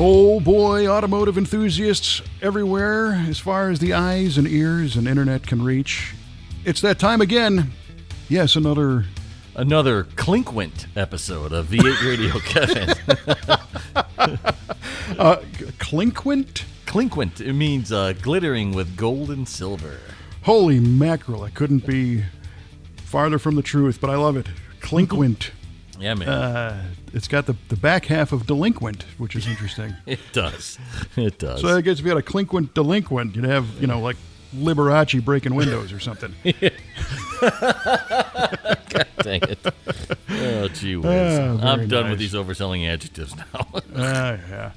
Oh boy, automotive enthusiasts everywhere, as far as the eyes and ears and internet can reach. It's that time again. Yes, another Clinquent episode of V8 Radio, Kevin. Clinquent? Clinquent, it means glittering with gold and silver. Holy mackerel, it couldn't be farther from the truth, but I love it. Clinquent. Yeah, man. It's got the back half of delinquent, which is interesting. It does. It does. So I guess if you had a clinquent delinquent, you'd have, like Liberace breaking windows or something. God dang it. Oh, gee whiz. I'm done with these overselling adjectives now. Yeah.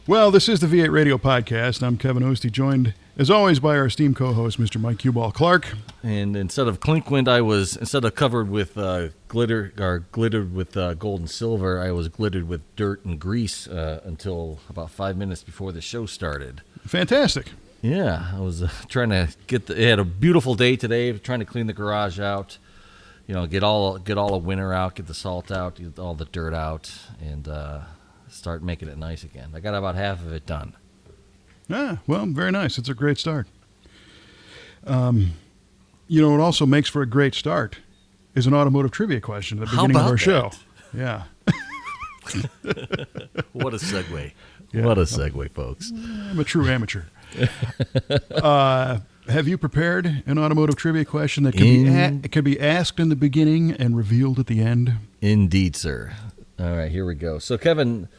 Well, this is the V8 Radio Podcast. I'm Kevin Ostie, joined, as always, by our esteemed co-host, Mr. Mike Q-Ball Clark. And instead of clinquent, instead of covered with glittered with gold and silver, I was glittered with dirt and grease until about 5 minutes before the show started. Fantastic. Yeah, I was trying to it had a beautiful day today, trying to clean the garage out, get all the winter out, get the salt out, get all the dirt out, and start making it nice again. I got about half of it done. Well, very nice. It's a great start. What also makes for a great start is an automotive trivia question at the beginning of our show. Yeah. What a segue. Yeah. What a segue, folks. I'm a true amateur. Have you prepared an automotive trivia question that can be asked in the beginning and revealed at the end? Indeed, sir. All right, here we go. So, Kevin,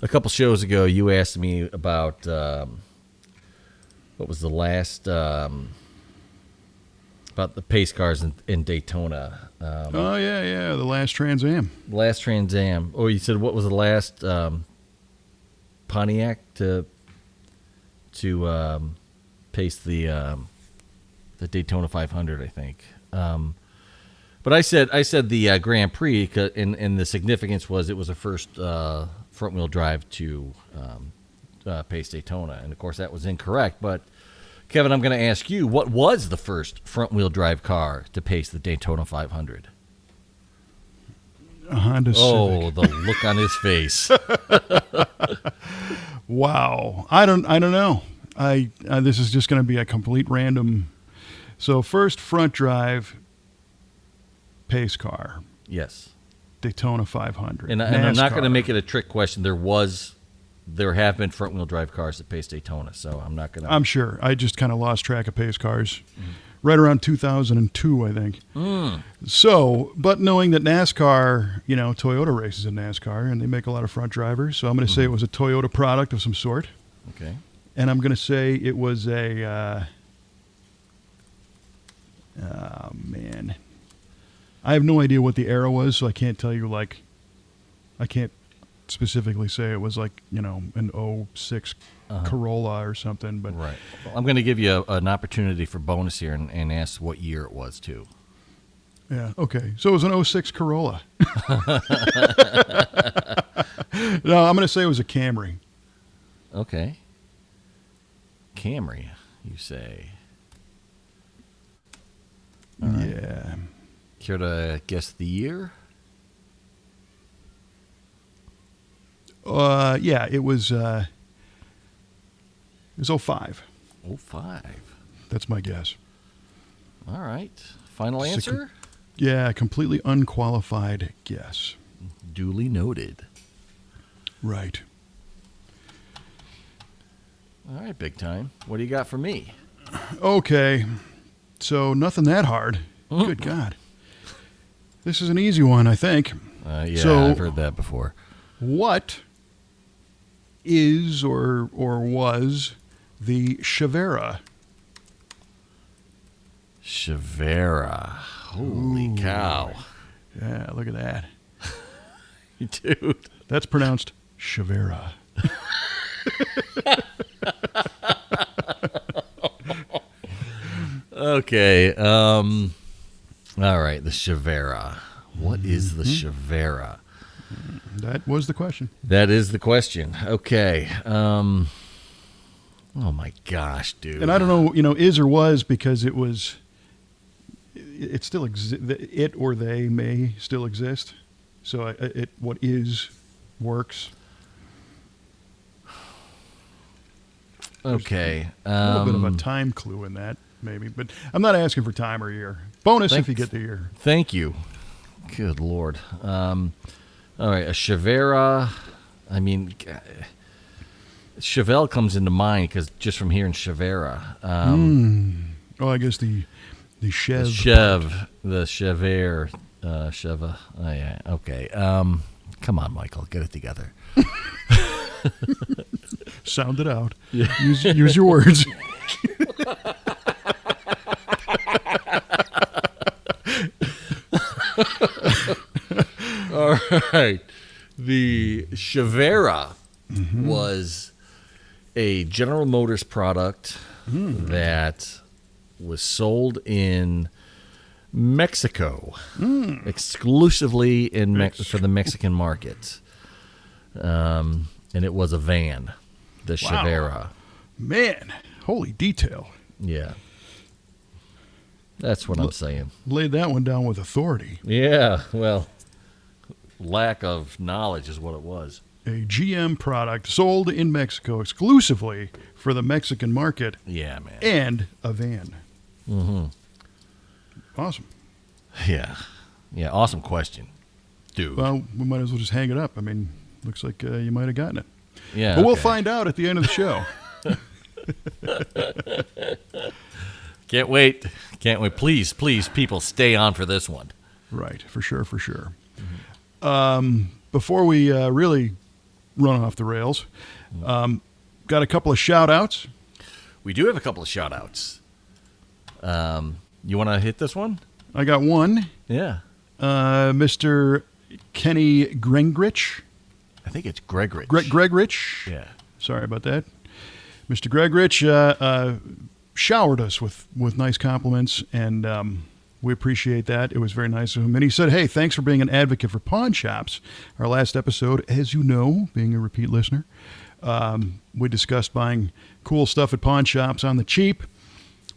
a couple shows ago, you asked me about what was the last about the pace cars in Daytona. The last Trans Am. Last Trans Am. Or you said what was the last Pontiac to pace the Daytona 500, I think. But I said the Grand Prix, and the significance was it was the first front-wheel drive to pace Daytona. And, of course, that was incorrect. But, Kevin, I'm going to ask you, what was the first front-wheel drive car to pace the Daytona 500? A Honda Civic. Oh, the look on his face. Wow. I don't know. This is just going to be a complete random. So, first front drive pace car. Yes. Daytona 500. And I'm not going to make it a trick question. There have been front wheel drive cars that pace Daytona, so I'm not going to. I'm sure. I just kind of lost track of pace cars. Right around 2002, I think. So, but knowing that NASCAR, Toyota races in NASCAR, and they make a lot of front drivers, so I'm going to say it was a Toyota product of some sort. Okay. And I'm going to say it was a, I have no idea what the era was, so I can't tell you, I can't specifically say it was an 06 Corolla or something. But right. Well, I'm going to give you an opportunity for bonus here and ask what year it was, too. Yeah, okay. So it was an 06 Corolla. No, I'm going to say it was a Camry. Okay. Camry, you say. All right. Yeah. Care to guess the year? Yeah, it was 05. 05. That's my guess. All right. Final answer? Completely unqualified guess. Duly noted. Right. All right, big time. What do you got for me? Okay. So nothing that hard. Good God. This is an easy one, I think. So, I've heard that before. What is or was the Chevera? Chevera. Holy cow. Yeah, look at that. Dude. That's pronounced Chevera. Okay. All right, the Chevera. What is the Chevera? That was the question. That is the question. Okay. Oh my gosh, dude. And I don't know, is or was, because it still it or they may still exist. So what is works. Okay. A little bit of a time clue in that, maybe. But I'm not asking for time or year. Bonus if you get the year. Thank you. Good Lord. All right, a Chevera. I mean, Chevelle comes into mind because just from hearing Chevera. Oh, I guess the Chev. The Chevere. Cheva. Oh, yeah. Okay. Come on, Michael. Get it together. Sound it out. Yeah. Use your words. All right. The Chevera was a General Motors product that was sold in Mexico, exclusively for the Mexican market. And it was a van, the Chevera. Man, holy detail. Yeah. That's what I'm saying. Laid that one down with authority. Yeah, well, lack of knowledge is what it was. A GM product sold in Mexico exclusively for the Mexican market. Yeah, man. And a van. Mm-hmm. Awesome. Yeah. Yeah, awesome question, dude. Well, we might as well just hang it up. I mean, looks like you might have gotten it. Yeah. But we'll find out at the end of the show. Can't wait. Can't wait. Please, people, stay on for this one. Right, for sure. Before we really run off the rails, got a couple of shout-outs. We do have a couple of shout-outs. You want to hit this one? I got one. Yeah. Mr. Kenny Grengrich. I think it's Gregorich. Gregorich. Yeah. Sorry about that. Mr. Gregorich showered us with nice compliments, and we appreciate that. It was very nice of him. And he said, hey, thanks for being an advocate for pawn shops. Our last episode, as you know, being a repeat listener, we discussed buying cool stuff at pawn shops on the cheap.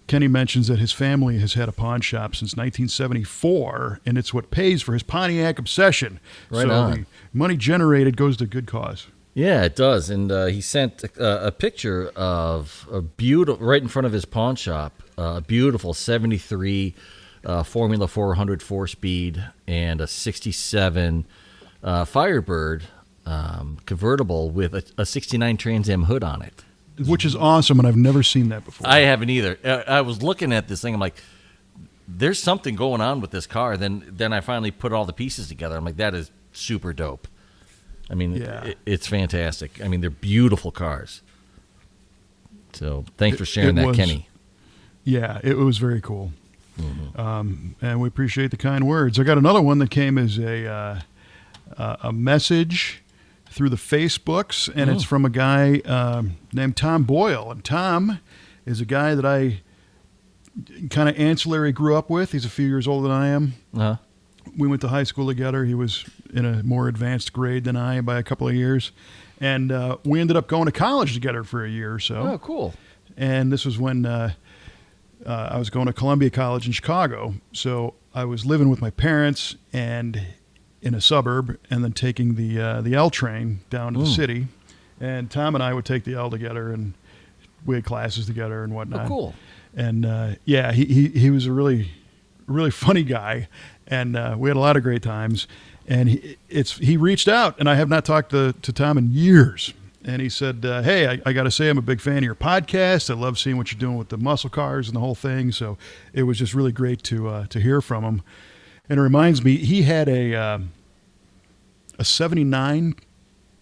Kenny mentions that his family has had a pawn shop since 1974, and it's what pays for his Pontiac obsession. Right so on. the money generated goes to good cause. Yeah, it does. And he sent a picture of a beautiful, right in front of his pawn shop, a beautiful 73 Formula 400 4-speed and a 67 Firebird convertible with a 69 Trans Am hood on it. Which is awesome, and I've never seen that before. I haven't either. I was looking at this thing. I'm like, there's something going on with this car. Then I finally put all the pieces together. I'm like, that is super dope. I mean, it's fantastic. I mean, they're beautiful cars. So thanks for sharing that, Kenny. Yeah, it was very cool. Mm-hmm. And we appreciate the kind words. I got another one that came as a message through the Facebooks, and it's from a guy named Tom Boyle. And Tom is a guy that I kind of ancillary grew up with. He's a few years older than I am. Uh-huh. We went to high school together. He was in a more advanced grade than I by a couple of years. And we ended up going to college together for a year or so. Oh, cool. And this was when I was going to Columbia College in Chicago. So I was living with my parents and in a suburb, and then taking the L train down to the city. And Tom and I would take the L together, and we had classes together and whatnot. Oh, cool. And he was a really, really funny guy, and we had a lot of great times. And he reached out, and I have not talked to Tom in years. And he said, hey, I got to say I'm a big fan of your podcast. I love seeing what you're doing with the muscle cars and the whole thing. So it was just really great to hear from him. And it reminds me, he had a 79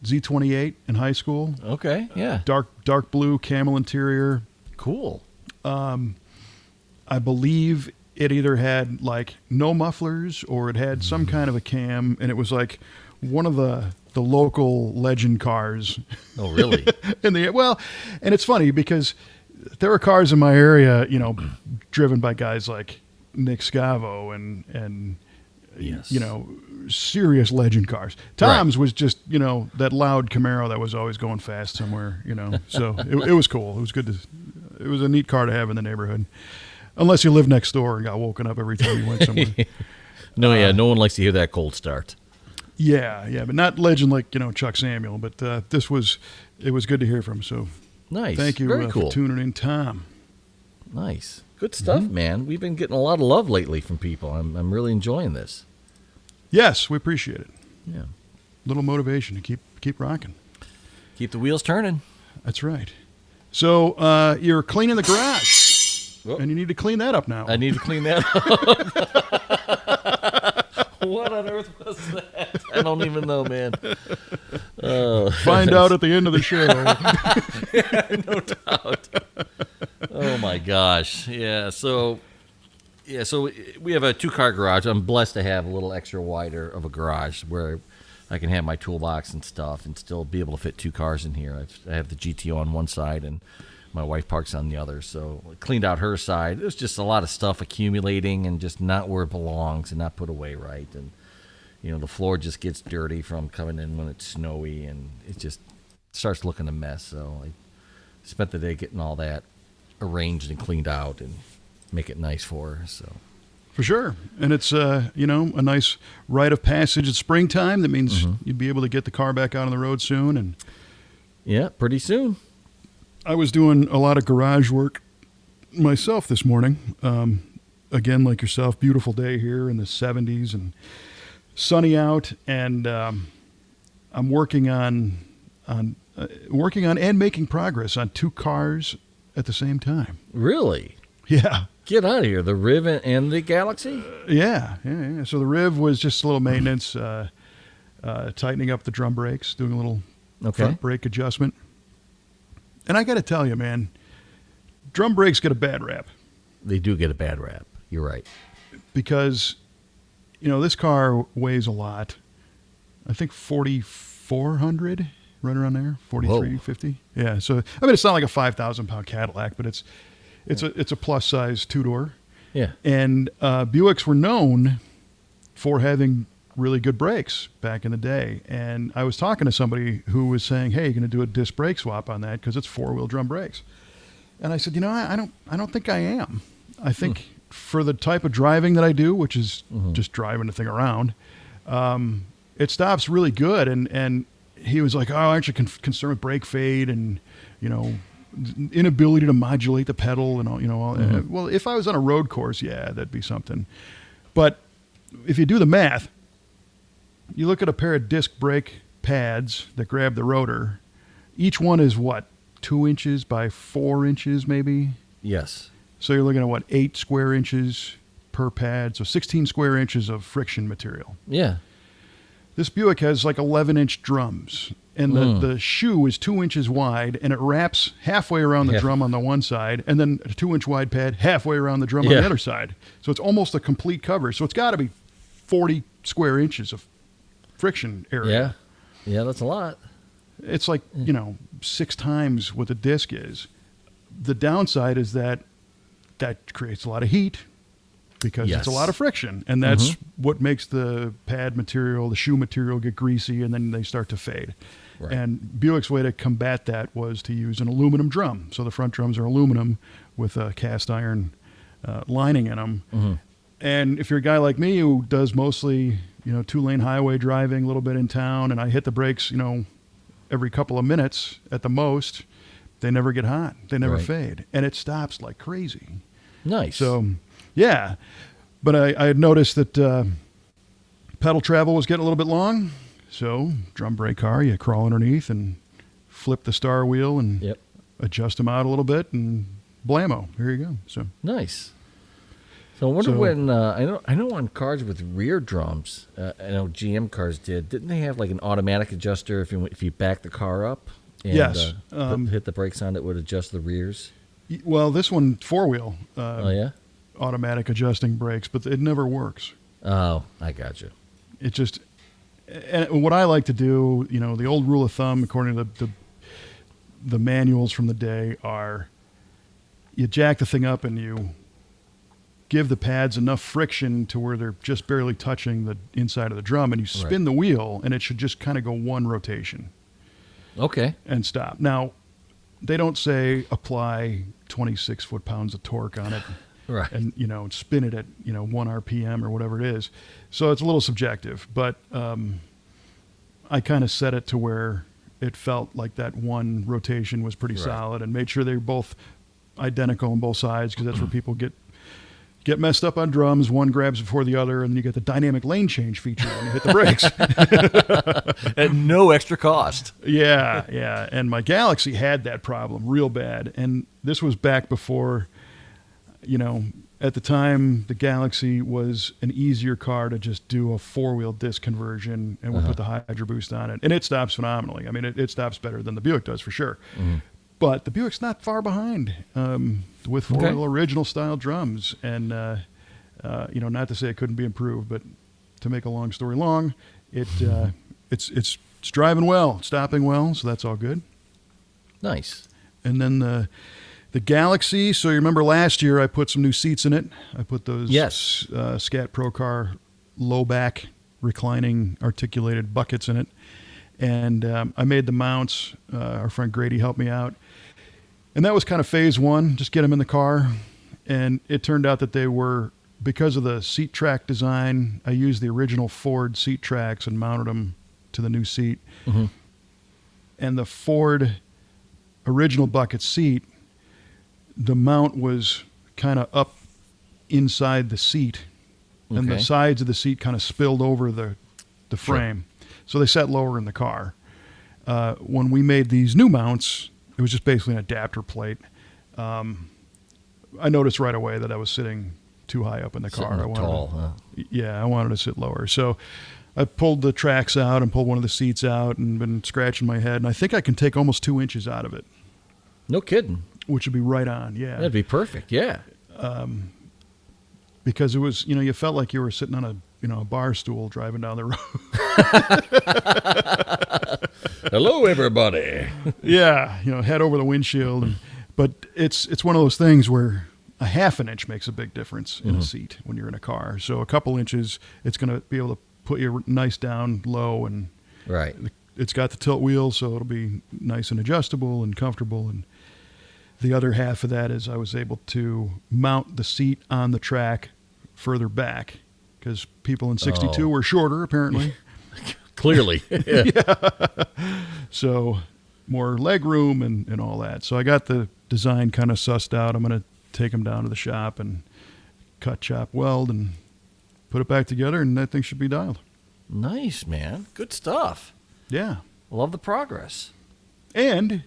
Z28 in high school. Okay, yeah. Dark blue camel interior. Cool. I believe it either had like no mufflers or it had some kind of a cam, and it was like one of the local legend cars. Oh, really? And it's funny because there are cars in my area, driven by guys like Nick Scavo and yes, serious legend cars. Tom's was just, that loud Camaro that was always going fast somewhere, So it was cool. It was good it was a neat car to have in the neighborhood. Unless you lived next door and got woken up every time you went somewhere. No one likes to hear that cold start. Yeah, but not legend like, Chuck Samuel, but it was good to hear from. So Nice. Thank you Very cool. for tuning in, Tom. Nice. Good stuff, man. We've been getting a lot of love lately from people. I'm really enjoying this. Yes, we appreciate it. Yeah. Little motivation to keep rocking. Keep the wheels turning. That's right. So you're cleaning the garage, Whoop. and you need to clean that up now. I need to clean that up. What on earth was that? I don't even know, man. Find out at the end of the show. No doubt. Oh my gosh. Yeah. So we have a 2-car garage. I'm blessed to have a little extra wider of a garage where I can have my toolbox and stuff and still be able to fit 2 cars in here. I have the GTO on one side and my wife parks on the other. So I cleaned out her side. There's just a lot of stuff accumulating and just not where it belongs and not put away right. And, the floor just gets dirty from coming in when it's snowy and it just starts looking a mess. So I spent the day getting all that arranged and cleaned out and make it nice for her. So. For sure. And it's, a nice rite of passage. It's springtime. That means you'd be able to get the car back out on the road soon. And yeah, pretty soon. I was doing a lot of garage work myself this morning. Again, like yourself, beautiful day here in the 70s and sunny out. And I'm working on and making progress on 2 cars at the same time. Really? Yeah. Get out of here. The Riv and the Galaxy? Yeah. So the Riv was just a little maintenance, tightening up the drum brakes, doing a little front brake adjustment. And I got to tell you, man, drum brakes get a bad rap. They do get a bad rap. You're right. Because, this car weighs a lot. I think 4,400, right around there, 4,350. Yeah. So, it's not like a 5,000-pound Cadillac, but it's a plus-size 2-door. Yeah. And Buicks were known for having really good brakes back in the day. And I was talking to somebody who was saying, "Hey, you're going to do a disc brake swap on that because it's 4-wheel drum brakes." And I said, I don't think I am. I think for the type of driving that I do, which is just driving the thing around, it stops really good. And he was like, "Oh, aren't you concerned with brake fade and inability to modulate the pedal and all?" Well, if I was on a road course, yeah, that'd be something. But if you do the math, you look at a pair of disc brake pads that grab the rotor. Each one is what, 2 inches by 4 inches, maybe? Yes. So you're looking at 8 square inches per pad. So 16 square inches of friction material. Yeah. This Buick has 11-inch drums. And the shoe is 2 inches wide, and it wraps halfway around the drum on the one side, and then a 2-inch wide pad halfway around the drum on the other side. So it's almost a complete cover. So it's got to be 40 square inches of friction area. Yeah, that's a lot. It's 6 times what the disc is. The downside is that creates a lot of heat because it's a lot of friction, and that's what makes the pad material, the shoe material, get greasy, and then they start to fade. Right. And Buick's way to combat that was to use an aluminum drum. So the front drums are aluminum with a cast iron lining in them. And if you're a guy like me who does mostly 2-lane highway driving, a little bit in town, and I hit the brakes every couple of minutes at the most, they never get hot. They never fade. And it stops like crazy. Nice. So, yeah. But I had noticed that pedal travel was getting a little bit long. So, drum brake car, you crawl underneath and flip the star wheel and adjust them out a little bit, and blammo, here you go. So nice. So I wonder when I know on cars with rear drums, I know GM cars didn't they have an automatic adjuster if you back the car up? And, yes. Hit the brakes on it would adjust the rears. Well, this one 4-wheel. Automatic adjusting brakes, but it never works. Oh, I got you. It just, and what I like to do, the old rule of thumb, according to the manuals from the day, are you jack the thing up and you give the pads enough friction to where they're just barely touching the inside of the drum, and you spin the wheel, and it should just kind of go one rotation. Okay. And stop. Now, they don't say apply 26 foot-pounds of torque on it. Right. And, spin it at, 1 RPM or whatever it is. So it's a little subjective, but I kind of set it to where it felt like that one rotation was pretty Right. solid, and made sure they were both identical on both sides, because that's where people get messed up on drums. One grabs before the other, and then you get the dynamic lane change feature when you hit the brakes. At no extra cost. Yeah. And my Galaxy had that problem real bad. And this was back before, at the time, the Galaxy was an easier car to just do a four-wheel disc conversion, and we put the Hydro Boost on it. And it stops phenomenally. I mean, it stops better than the Buick does for sure. Mm-hmm. But the Buick's not far behind with four-wheel original style drums. And, not to say it couldn't be improved, but to make a long story long, it's driving well, stopping well, so that's all good. Nice. And then the Galaxy, so you remember last year I put some new seats in it. I put those Scat Pro Car low back reclining articulated buckets in it. And I made the mounts. Our friend Grady helped me out. And that was kind of phase one, just get them in the car. And it turned out that they were, because of the seat track design, I used the original Ford seat tracks and mounted them to the new seat. Mm-hmm. And the Ford original bucket seat, the mount was kind of up inside the seat, and the sides of the seat kind of spilled over the frame. Sure. So they sat lower in the car. When we made these new mounts, it was just basically an adapter plate. I noticed right away that I was sitting too high up in the car. I wanted to sit lower. So I pulled the tracks out and pulled one of the seats out and been scratching my head. And I think I can take almost 2 inches out of it. No kidding. Which would be right on, yeah. That'd be perfect, yeah. Because it was, you felt like you were sitting on a bar stool driving down the road. Hello, everybody. Yeah, head over the windshield. But it's one of those things where a half an inch makes a big difference in a seat when you're in a car. So a couple inches, it's going to be able to put you nice down low, and right. It's got the tilt wheel, so it'll be nice and adjustable and comfortable. And the other half of that is I was able to mount the seat on the track further back, because people in 62 were shorter, apparently. Clearly. Yeah. So more leg room and all that. So I got the design kind of sussed out. I'm going to take them down to the shop and cut, chop, weld, and put it back together, and that thing should be dialed. Nice, man. Good stuff. Yeah. Love the progress. And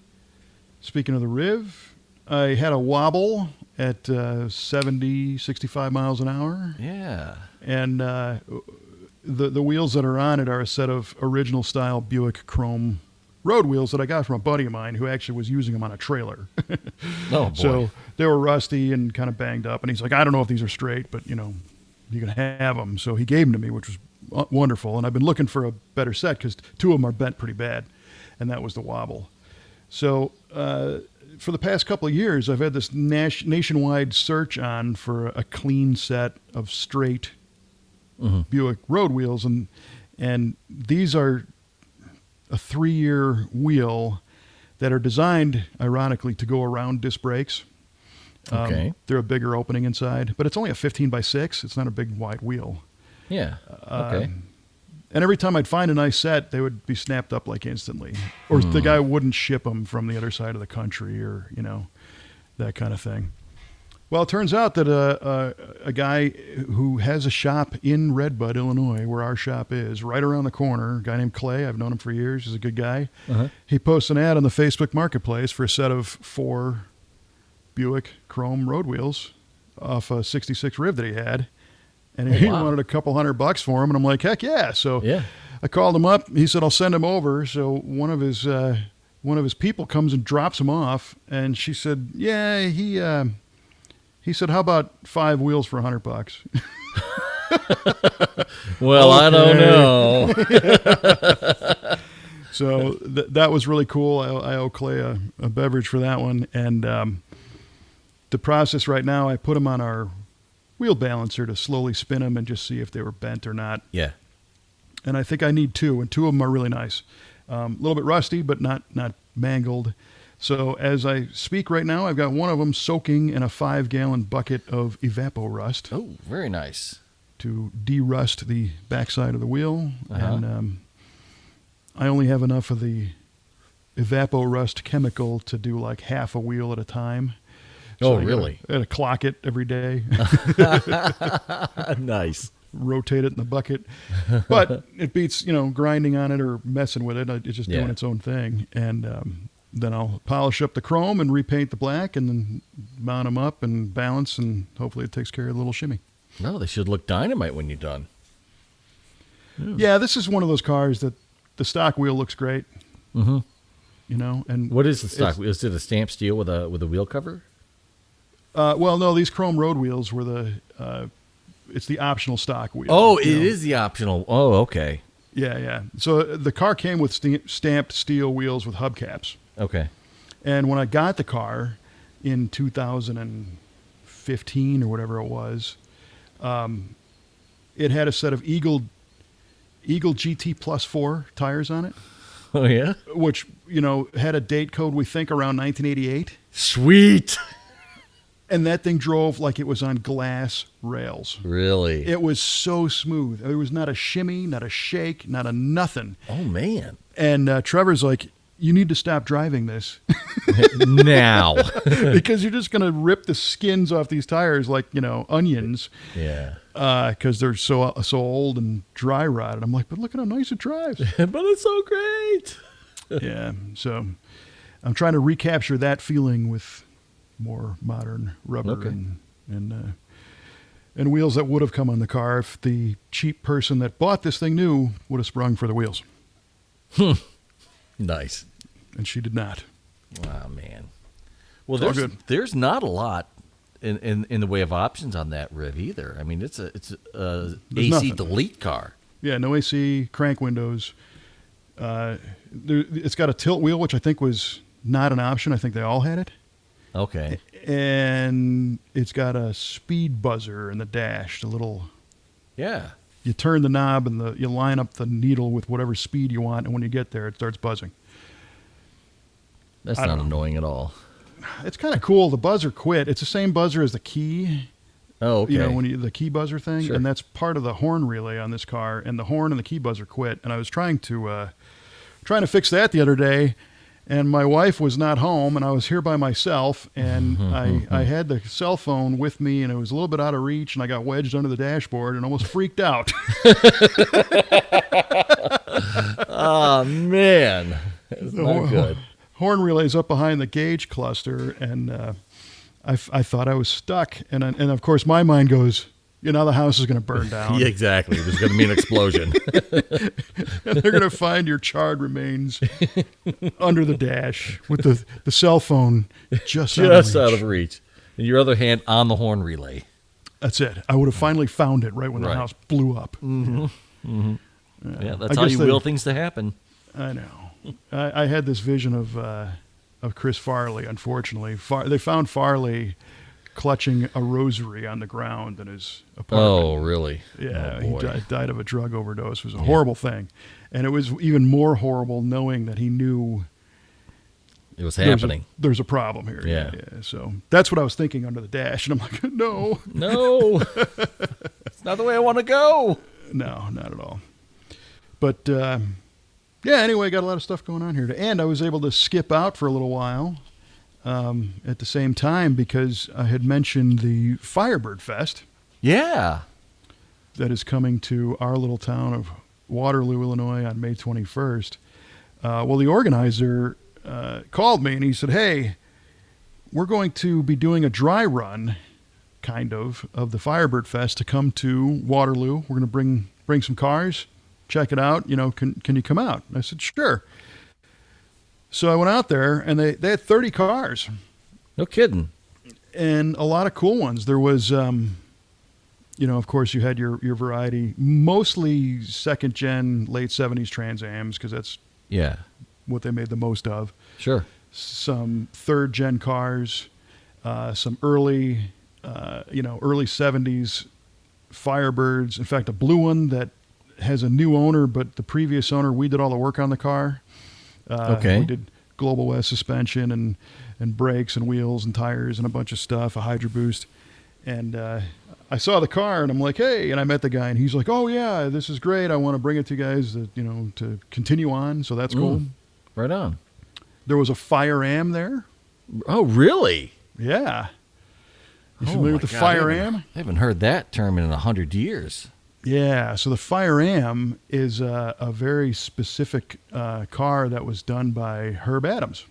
speaking of the Riv, I had a wobble at 65 miles an hour. Yeah. And the wheels that are on it are a set of original style Buick chrome road wheels that I got from a buddy of mine who actually was using them on a trailer. Oh, boy. So they were rusty and kind of banged up. And he's like, I don't know if these are straight, but, you can have them. So he gave them to me, which was wonderful. And I've been looking for a better set because 2 of them are bent pretty bad. And that was the wobble. So for the past couple of years, I've had this nationwide search on for a clean set of straight Buick road wheels. And these are a 3-year wheel that are designed, ironically, to go around disc brakes. Okay. They're a bigger opening inside, but it's only a 15x6. It's not a big wide wheel. Yeah. Okay. And every time I'd find a nice set, they would be snapped up like instantly, or the guy wouldn't ship them from the other side of the country, or that kind of thing. Well, it turns out that a guy who has a shop in Redbud, Illinois, where our shop is, right around the corner, a guy named Clay, I've known him for years, he's a good guy. He posts an ad on the Facebook Marketplace for a set of 4 Buick chrome road wheels off a 66 Riv that he had. And he wanted a couple $100 for them, and I'm like, heck yeah. So I called him up. He said, I'll send him over. So one of his people comes and drops him off, and she said, yeah, he said, how about 5 wheels for $100? Well, I don't know. So that was really cool. I owe Clay a beverage for that one. And the process right now, I put them on our wheel balancer to slowly spin them and just see if they were bent or not. Yeah. And I think I need 2, and 2 of them are really nice. A little bit rusty, but not mangled. So as I speak right now, I've got one of them soaking in a 5-gallon bucket of Evapo-Rust. Oh, very nice. To de-rust the backside of the wheel. And I only have enough of the evaporust chemical to do like half a wheel at a time. Oh, I really? Gotta clock it every day. Nice. Rotate it in the bucket. But it beats, grinding on it or messing with it. It's just doing Yeah. its own thing. And then I'll polish up the chrome and repaint the black and then mount them up and balance, and hopefully it takes care of the little shimmy. No, they should look dynamite when you're done. Yeah, this is one of those cars that the stock wheel looks great. Mm-hmm. And What is the stock? Is it a stamped steel with a wheel cover? well, no, these chrome road wheels were it's the optional stock wheel. Oh, it is the optional. Oh, okay. Yeah. So the car came with stamped steel wheels with hubcaps. Okay. And when I got the car in 2015 or whatever it was, it had a set of Eagle GT Plus 4 tires on it, Oh, yeah? which, had a date code, we think, around 1988. Sweet. And that thing drove like it was on glass rails. Really? It was so smooth. There was not a shimmy, not a shake, not a nothing. Oh, man. And Trevor's like, you need to stop driving this Now. because you're just going to rip the skins off these tires like, onions. Yeah. Because they're so old and dry rotted. I'm like, but look at how nice it drives. But it's so great. Yeah. So I'm trying to recapture that feeling with more modern rubber Okay. and wheels that would have come on the car if the cheap person that bought this thing new would have sprung for the wheels. Nice. And she did not. Wow, man. Well, It's all good. there's not a lot in the way of options on that Riv either. I mean, it's a AC nothing. delete car. Yeah, no AC, crank windows. It's got a tilt wheel, which I think was not an option. I think they all had it. Okay. And it's got a speed buzzer in the dash. The little, Yeah. you turn the knob and you line up the needle with whatever speed you want, and when you get there, it starts buzzing. That's I not don't know. annoying at all. It's kind of cool. The buzzer quit. It's the same buzzer as the key. Oh, okay. When the key buzzer thing, Sure. and that's part of the horn relay on this car. And the horn and the key buzzer quit. And I was trying to fix that the other day, and my wife was not home, and I was here by myself, and I had the cell phone with me, and it was a little bit out of reach, and I got wedged under the dashboard and almost freaked out. Oh, man. That's not good. Horn relay's up behind the gauge cluster, and I thought I was stuck, and of course my mind goes, the house is going to burn down. Yeah, exactly. There's going to be an explosion. And they're going to find your charred remains under the dash with the cell phone just Out of reach. And your other hand on the horn relay. That's it. I would have finally found it right when the Right. house blew up. Yeah, that's I how guess you will things to happen. I know. I had this vision of Chris Farley. Unfortunately, they found Farley clutching a rosary on the ground in his apartment. Oh, really? Yeah, Oh, he boy. died of a drug overdose. It was a horrible thing, and it was even more horrible knowing that he knew It was happening. There's a problem here. Yeah. So that's what I was thinking under the dash, and I'm like, no, No. It's not the way I want to go. no, not at all. But yeah, anyway, got a lot of stuff going on here, and I was able to skip out for a little while at the same time because I had mentioned the Firebird Fest Yeah. that is coming to our little town of Waterloo, Illinois on May 21st. Well, the organizer called me and he said, hey, we're going to be doing a dry run, kind of the Firebird Fest to come to Waterloo. We're going to bring some cars, check it out. Can you come out? And I said, sure. So I went out there and they had 30 cars No kidding. and a lot of cool ones. There was, of course, you had your variety, mostly second gen, late 70s Trans Ams because that's Yeah. what they made the most of. Sure. Some third gen cars, some early 70s Firebirds. In fact, a blue one that has a new owner, but the previous owner, we did all the work on the car. Okay. We did Global West suspension and brakes and wheels and tires and a bunch of stuff, a Hydro Boost. And I saw the car and I'm like, hey, and I met the guy and he's like, oh yeah, this is great. I want to bring it to you guys to continue on. So that's cool. Right on. There was a Fire Am there. Oh, really? Yeah. You Oh, familiar my with the God, Fire Am? I haven't heard that term in 100 years. Yeah. So the Fire Am is a very specific car that was done by Herb Adams.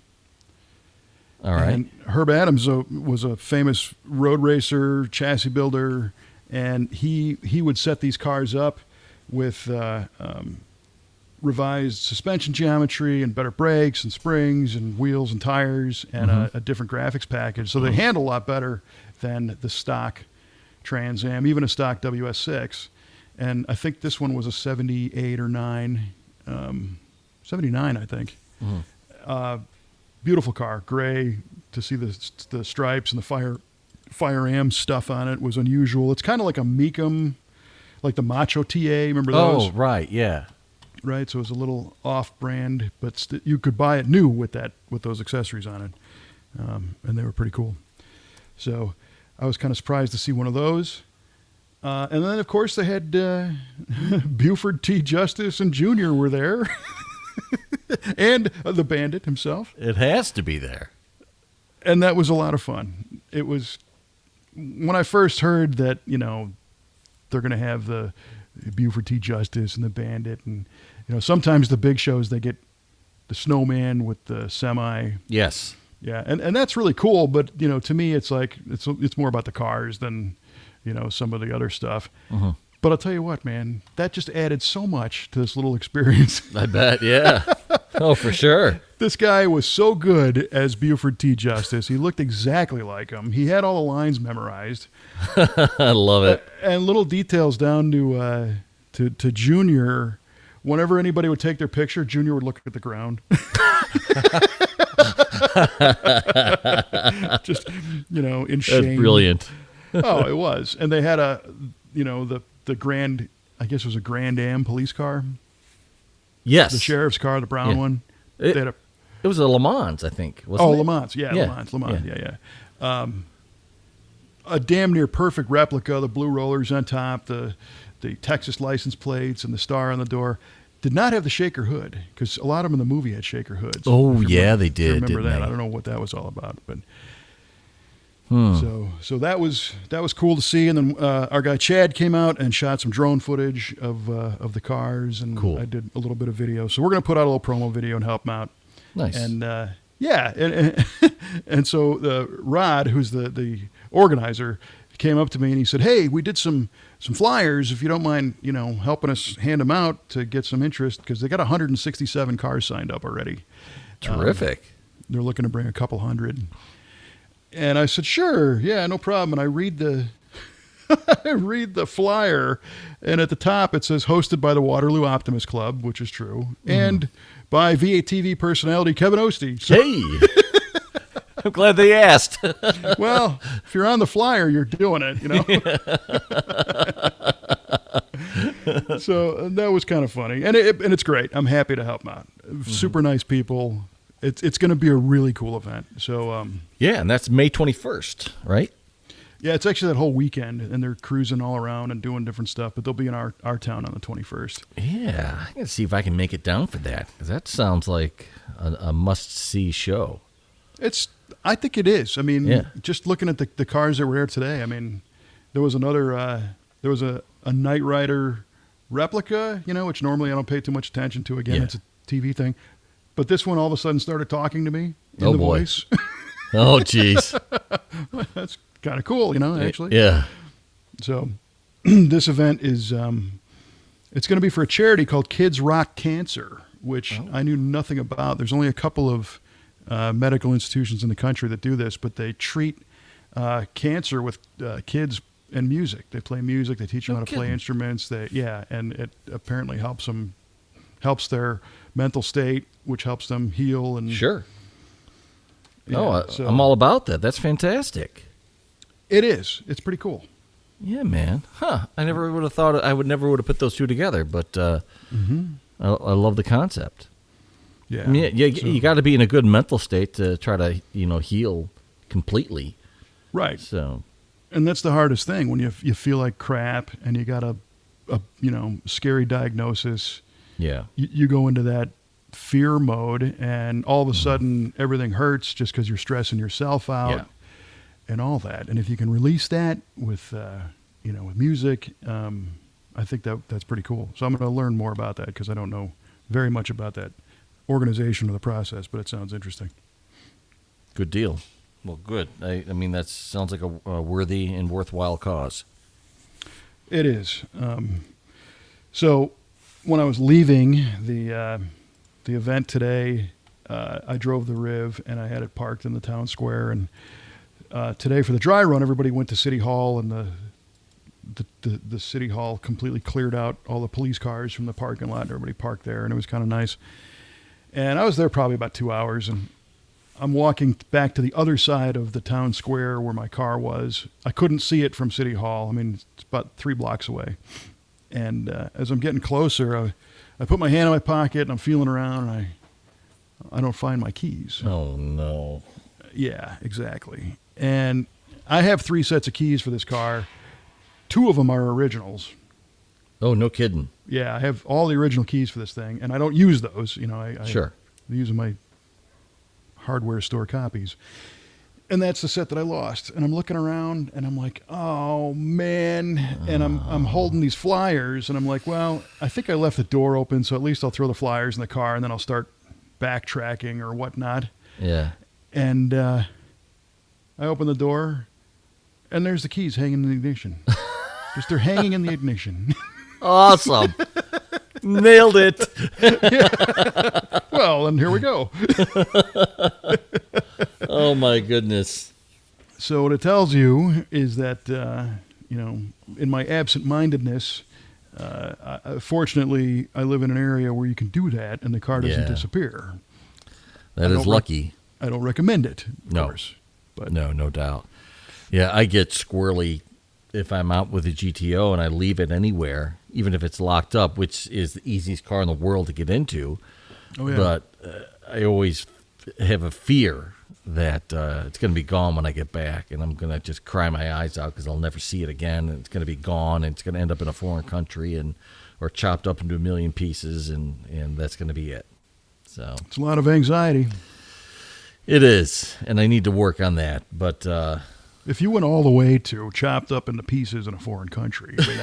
All right. And Herb Adams was a famous road racer, chassis builder, and he would set these cars up with revised suspension geometry and better brakes and springs and wheels and tires and a different graphics package. So they handle a lot better than the stock Trans Am, even a stock WS6. And I think this one was a 78 or 9, 79, I think. Beautiful car, gray. To see the stripes and the Fire Am stuff on it was unusual. It's kind of like a Mecum, like the Macho TA. Remember those? Oh, right, yeah. Right, so it was a little off-brand, but you could buy it new with those accessories on it, and they were pretty cool. So I was kind of surprised to see one of those. And then, of course, they had Buford T. Justice and Jr. were there, and the Bandit himself. It has to be there. And that was a lot of fun. It was, when I first heard that, they're going to have the Buford T. Justice and the Bandit, and sometimes the big shows they get the Snowman with the semi. Yes. Yeah, and that's really cool. But to me, it's like it's more about the cars than some of the other stuff. But I'll tell you what, man, that just added so much to this little experience. I bet. Yeah. Oh, for sure. This guy was so good as Buford T. Justice. He looked exactly like him. He had all the lines memorized. I love it. And little details down to Junior. Whenever anybody would take their picture, Junior would look at the ground. Just, in shame. That's brilliant. Oh, it was. And they had the Grand, I guess it was a Grand Am police car. Yes. The sheriff's car, the brown one. It, They had it was a Le Mans, I think. Wasn't it? Le Mans. Yeah, Yeah. Le Mans. Yeah. A damn near perfect replica, the blue rollers on top, the Texas license plates, and the star on the door. Did not have the shaker hood, because a lot of them in the movie had shaker hoods. Oh, yeah, they did. Remember didn't that? they? I don't know what that was all about, but so that was cool to see. And then our guy Chad came out and shot some drone footage of the cars, and Cool. I did a little bit of video. So we're going to put out a little promo video and help him out. Nice. And and so Rod, who's the organizer, came up to me and he said, "Hey, we did some flyers. If you don't mind, helping us hand them out to get some interest, because they got 167 cars signed up already. Terrific. They're looking to bring a couple hundred." And I said, "Sure, yeah, no problem." And I read the flyer, and at the top it says "Hosted by the Waterloo Optimist Club," which is true, and by VATV personality Kevin Ostie. So, Hey. I'm glad they asked. well, if you're on the flyer, you're doing it, So that was kind of funny, and it's great. I'm happy to help them out. Super nice people. It's going to be a really cool event. So Yeah, and that's May 21st, right? yeah, it's actually that whole weekend, and they're cruising all around and doing different stuff. But they'll be in our town on the 21st. Yeah, I got to see if I can make it down for that, because that sounds like a must-see show. I think it is. I mean, Yeah. just looking at the cars that were here today, I mean, there was another, there was a Knight Rider replica, which normally I don't pay too much attention to. Again, Yeah. it's a TV thing. But this one all of a sudden started talking to me in Oh, the boy. voice. Oh, jeez. That's kind of cool, actually. Yeah. So this event is, it's going to be for a charity called Kids Rock Cancer, which I knew nothing about. There's only a couple of medical institutions in the country that do this, but they treat cancer with kids and music. They play music. They teach them how to play instruments. And it apparently helps their mental state, which helps them heal. And Sure. yeah, I'm all about that. That's fantastic. It is. It's pretty cool. Yeah, man. Huh. I never would have thought, I would never would have put those two together, but I love the concept. Yeah. I mean, you got to be in a good mental state to try to, heal completely. Right. So, And that's the hardest thing, when you feel like crap and you got a scary diagnosis. yeah. You go into that fear mode, and all of a sudden everything hurts just because you're stressing yourself out and all that. And if you can release that with, with music, I think that's pretty cool. So I'm going to learn more about that because I don't know very much about that organization or the process, but it sounds interesting. Good deal. Well, good. I mean, that sounds like a worthy and worthwhile cause. It is. So when I was leaving the event today, I drove the Riv and I had it parked in the town square. And today for the dry run, everybody went to City Hall, and the City Hall completely cleared out all the police cars from the parking lot, and everybody parked there, and it was kind of nice. And I was there probably about 2 hours, and I'm walking back to the other side of the town square where my car was. I couldn't see it from City Hall. I mean, it's about 3 blocks away. And as I'm getting closer, I put my hand in my pocket, and I'm feeling around, and I don't find my keys. Oh, no. Yeah, exactly. And I have 3 sets of keys for this car. 2 of them are originals. Oh, no kidding. Yeah, I have all the original keys for this thing, and I don't use those. Sure. I use my hardware store copies. And that's the set that I lost. And I'm looking around, and I'm like, oh, man. And I'm holding these flyers, and I'm like, well, I think I left the door open, so at least I'll throw the flyers in the car, and then I'll start backtracking or whatnot. Yeah. And I open the door, and there's the keys hanging in the ignition. Just they're hanging in the ignition. Awesome. Nailed it. Well, and here we go. Oh, my goodness. So what it tells you is that, in my absent-mindedness, fortunately, I live in an area where you can do that, and the car doesn't disappear. That is lucky. I don't recommend it, of No. course. But No doubt. Yeah, I get squirrely if I'm out with a GTO and I leave it anywhere, even if it's locked up, which is the easiest car in the world to get into. Oh, yeah. But I always have a fear that it's going to be gone when I get back, and I'm going to just cry my eyes out because I'll never see it again, and it's going to be gone, and it's going to end up in a foreign country or chopped up into a million pieces, and that's going to be it. So it's a lot of anxiety. It is, and I need to work on that. But if you went all the way to chopped up into pieces in a foreign country, I mean,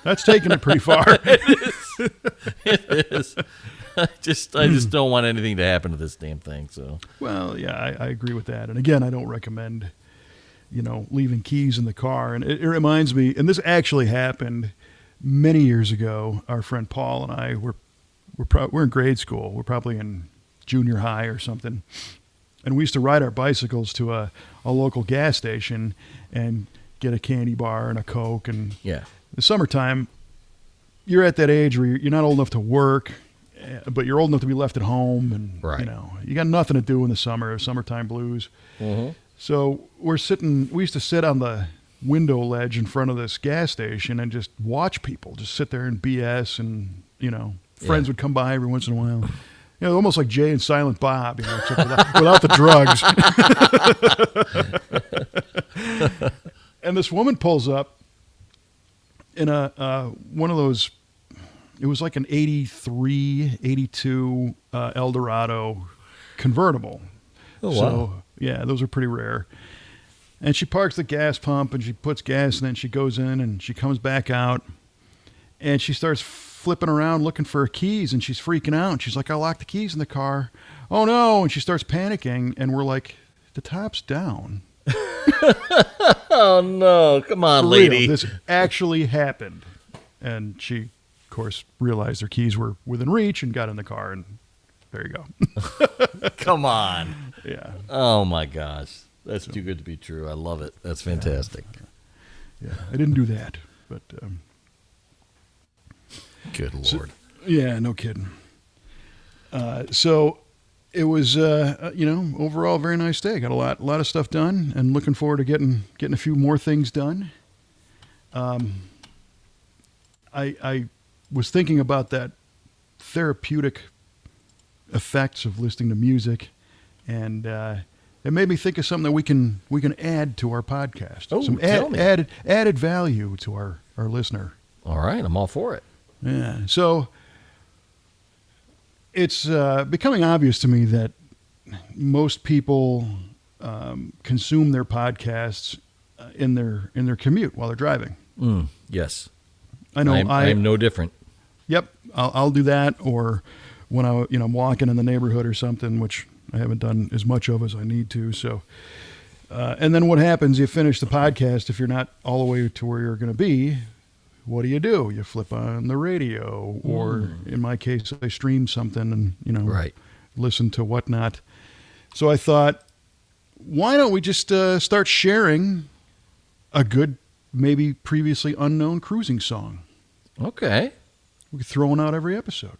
that's taking it pretty far. It is. I just don't want anything to happen to this damn thing. So. Well, yeah, I agree with that. And again, I don't recommend, leaving keys in the car. And it reminds me, and this actually happened many years ago. Our friend Paul and I we're in grade school. We're probably in junior high or something. And we used to ride our bicycles to a local gas station and get a candy bar and a Coke. And yeah, the summertime, you're at that age where you're not old enough to work, but you're old enough to be left at home. And, right. You got nothing to do in the summertime blues. Mm-hmm. So we used to sit on the window ledge in front of this gas station and just watch people just sit there and BS. And, friends would come by every once in a while. Almost like Jay and Silent Bob, except without the drugs. And this woman pulls up in one of those, it was like an 83, 82 Eldorado convertible. Oh, wow. So, yeah, those are pretty rare. And she parks the gas pump, and she puts gas, and then she goes in, and she comes back out, and she starts flipping around looking for her keys, and she's freaking out. And she's like, I locked the keys in the car. Oh, no. And she starts panicking, and we're like, the top's down. Oh, no. Come on, For lady. real, this actually happened. And she, of course, realized her keys were within reach and got in the car, and there you go. Come on. Yeah. Oh, my gosh. That's too good to be true. I love it. That's fantastic. Yeah. I didn't do that, but... Good Lord. So, yeah, no kidding. So it was, overall a very nice day. Got a lot of stuff done, and looking forward to getting a few more things done. I was thinking about that therapeutic effects of listening to music, and it made me think of something that we can add to our podcast. Oh, Some tell me. added value to our listener. All right. I'm all for it. Yeah. So it's becoming obvious to me that most people consume their podcasts in their commute while they're driving. Yes. I know. I'm no different. Yep, I'll do that, or when I'm walking in the neighborhood or something, which I haven't done as much of as I need to. So, and then what happens? You finish the podcast. If you're not all the way to where you're going to be, what do? You flip on the radio, or in my case, I stream something and Right. listen to whatnot. So I thought, why don't we just start sharing a good, maybe previously unknown cruising song? Okay. We could throw one out every episode.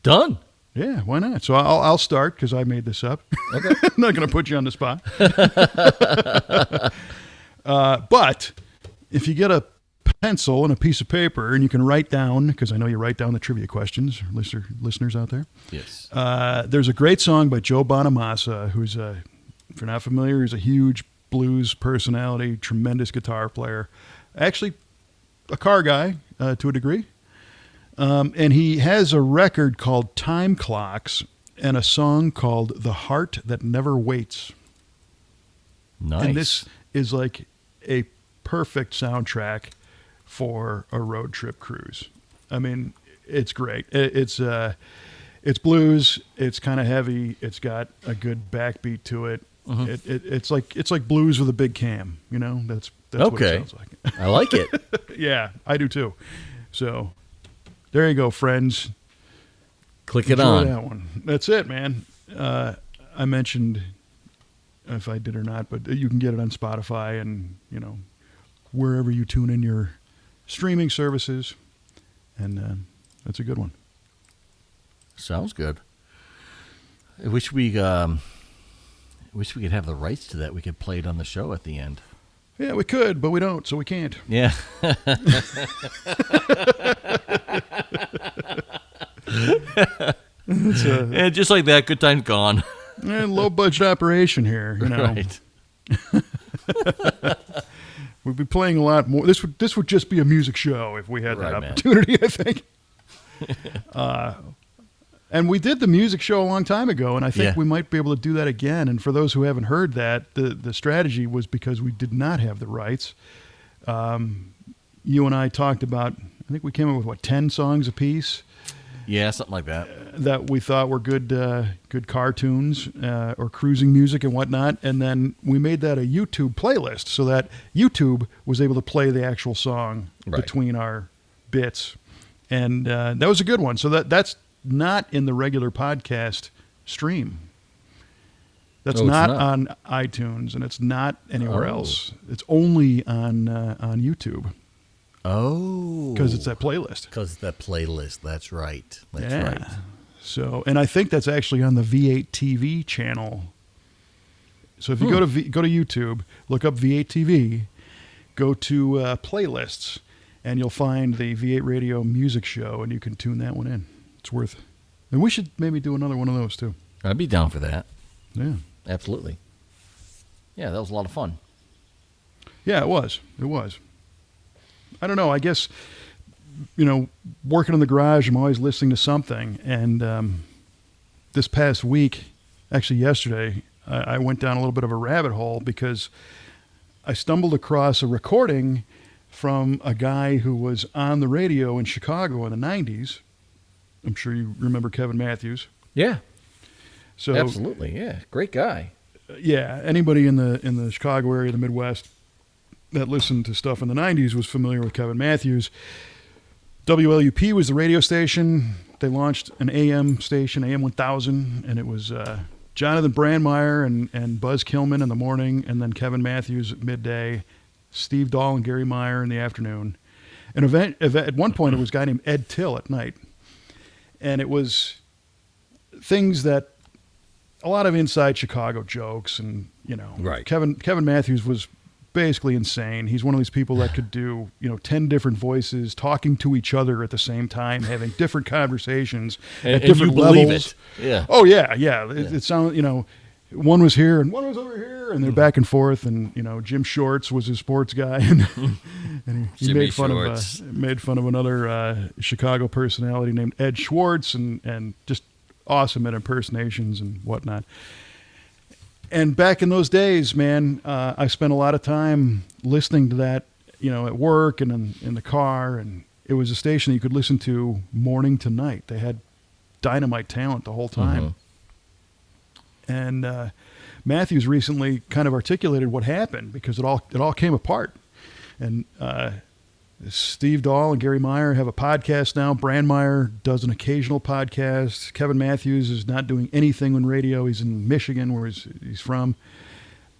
Done. Yeah, why not? So I'll start because I made this up. Okay. I'm not going to put you on the spot. But if you get a pencil and a piece of paper and you can write down, because I know you write down the trivia questions, listeners out there. Yes. There's a great song by Joe Bonamassa, who's if you're not familiar, he's a huge blues personality, tremendous guitar player. Actually, a car guy to a degree. And he has a record called Time Clocks and a song called The Heart That Never Waits. Nice. And this is like a perfect soundtrack for a road trip cruise. I mean, it's great. It's blues. It's kind of heavy. It's got a good backbeat to it. It's like blues with a big cam. That's what it sounds like. I like it. Yeah, I do too. So there you go, friends. Click it Enjoy on. that one. That's it, man. I mentioned if I did or not, but you can get it on Spotify and wherever you tune in your streaming services, and that's a good one. Sounds good. I wish we could have the rights to that. We could play it on the show at the end. Yeah, we could, but we don't, so we can't. Yeah. And just like that, good time's gone. Low budget operation here, Right. We'd be playing a lot more. This would just be a music show if we had that Right, man. opportunity, I think. And we did the music show a long time ago, and I think we might be able to do that again. And for those who haven't heard that, the strategy was because we did not have the rights. You and I talked about, I think we came up with, 10 songs apiece? Yeah, something like that. That we thought were good cartoons or cruising music and whatnot. And then we made that a YouTube playlist so that YouTube was able to play the actual song between our bits. And that was a good one. So that's not in the regular podcast stream. That's not on iTunes, and it's not anywhere else. It's only on YouTube. Oh. Because it's that playlist. Because it's that playlist. That's right. That's right. So, and I think that's actually on the V8 TV channel. So if you go to YouTube, look up V8 TV, go to playlists, and you'll find the V8 Radio music show, and you can tune that one in. It's worth it. And we should maybe do another one of those too. I'd be down for that. Yeah. Absolutely. Yeah, that was a lot of fun. Yeah, it was. It was. I don't know. I guess, working in the garage, I'm always listening to something. And this past week, actually yesterday, I went down a little bit of a rabbit hole because I stumbled across a recording from a guy who was on the radio in Chicago in the 90s. I'm sure you remember Kevin Matthews. Yeah. So absolutely, yeah. Great guy. Yeah, anybody in the Chicago area, the Midwest, that listened to stuff in the 90s was familiar with Kevin Matthews. WLUP was the radio station. They launched an AM station, AM 1000, and it was Jonathan Brandmeier and Buzz Killman in the morning, and then Kevin Matthews at midday, Steve Dahl and Gary Meyer in the afternoon. An event at one point, it was a guy named Ed Till at night. And it was things that, a lot of inside Chicago jokes, and, Right. Kevin Matthews was basically insane. He's one of these people that could do, 10 different voices, talking to each other at the same time, having different conversations at different you believe levels. it. Yeah. Oh, yeah. It sounds, one was here and one was over here, and they're back and forth. And Jim Shorts was his sports guy, and he made fun of another Chicago personality named Ed Schwartz, and just awesome at impersonations and whatnot. And back in those days, man, I spent a lot of time listening to that, at work and in the car, and it was a station that you could listen to morning to night. They had dynamite talent the whole time. And Matthews recently kind of articulated what happened, because it all came apart. And Steve Dahl and Gary Meyer have a podcast now. Brandmeier does an occasional podcast. Kevin Matthews is not doing anything on radio. He's in Michigan, where he's from.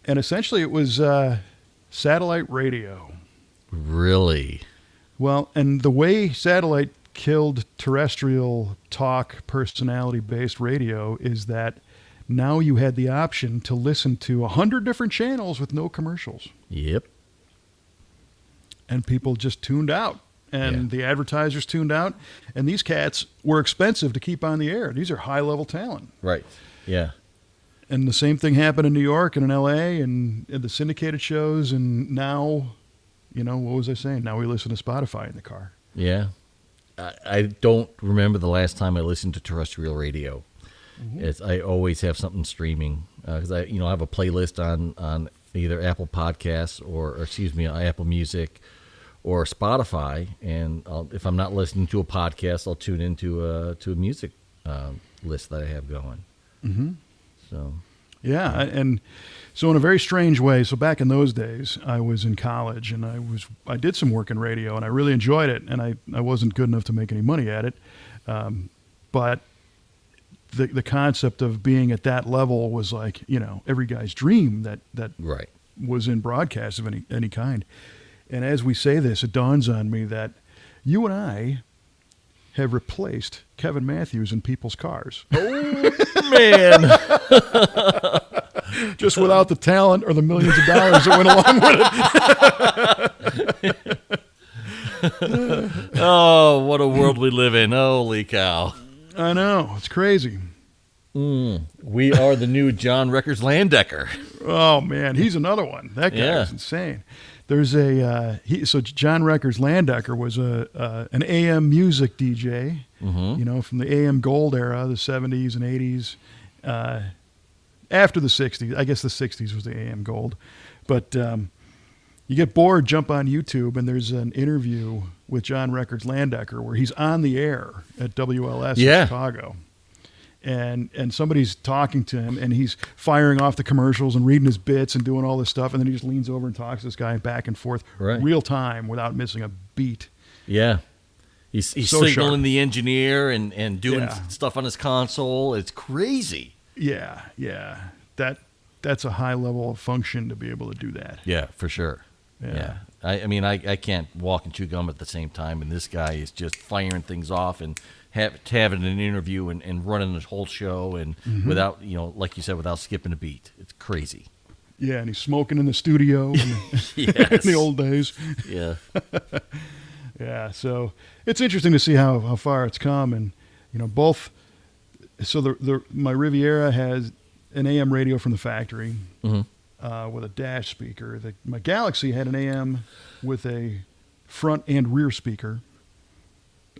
And essentially it was satellite radio. Really? Well, and the way satellite killed terrestrial talk personality-based radio is that now you had the option to listen to 100 different channels with no commercials. Yep. And people just tuned out. And the advertisers tuned out. And these cats were expensive to keep on the air. These are high-level talent. Right. Yeah. And the same thing happened in New York and in L.A. and the syndicated shows. And now, what was I saying? Now we listen to Spotify in the car. Yeah. I don't remember the last time I listened to terrestrial radio. I always have something streaming, because I have a playlist on either Apple Podcasts or Apple Music or Spotify, and if I'm not listening to a podcast, I'll tune into a music list that I have going. So yeah, and so in a very strange way. So back in those days, I was in college, and I did some work in radio, and I really enjoyed it, and I wasn't good enough to make any money at it, but the concept of being at that level was like, every guy's dream that right. was in broadcast of any kind. And as we say this, it dawns on me that you and I have replaced Kevin Matthews in people's cars. Oh, man. Just without the talent or the millions of dollars that went along with it. Oh, what a world we live in. Holy cow. I know. It's crazy. We are the new John Records Landecker. Oh, man. He's another one. That guy is insane. There's so John Records Landecker was an AM music DJ, from the AM Gold era, the 70s and 80s. After the 60s, I guess the 60s was the AM Gold. But you get bored, jump on YouTube, and there's an interview with John Records Landecker where he's on the air at WLS in Chicago. And somebody's talking to him, and he's firing off the commercials and reading his bits and doing all this stuff, and then he just leans over and talks to this guy back and forth, real time, without missing a beat. Yeah. He's so signaling sharp. The engineer and doing stuff on his console. It's crazy. Yeah. That's a high level of function to be able to do that. Yeah, for sure. Yeah. I mean, I can't walk and chew gum at the same time, and this guy is just firing things off and having an interview and running the whole show and without, like you said, without skipping a beat. It's crazy. Yeah, and he's smoking in the studio in the old days. Yeah. Yeah, so it's interesting to see how far it's come. And, both. So my Riviera has an AM radio from the factory with a dash speaker. My Galaxy had an AM with a front and rear speaker,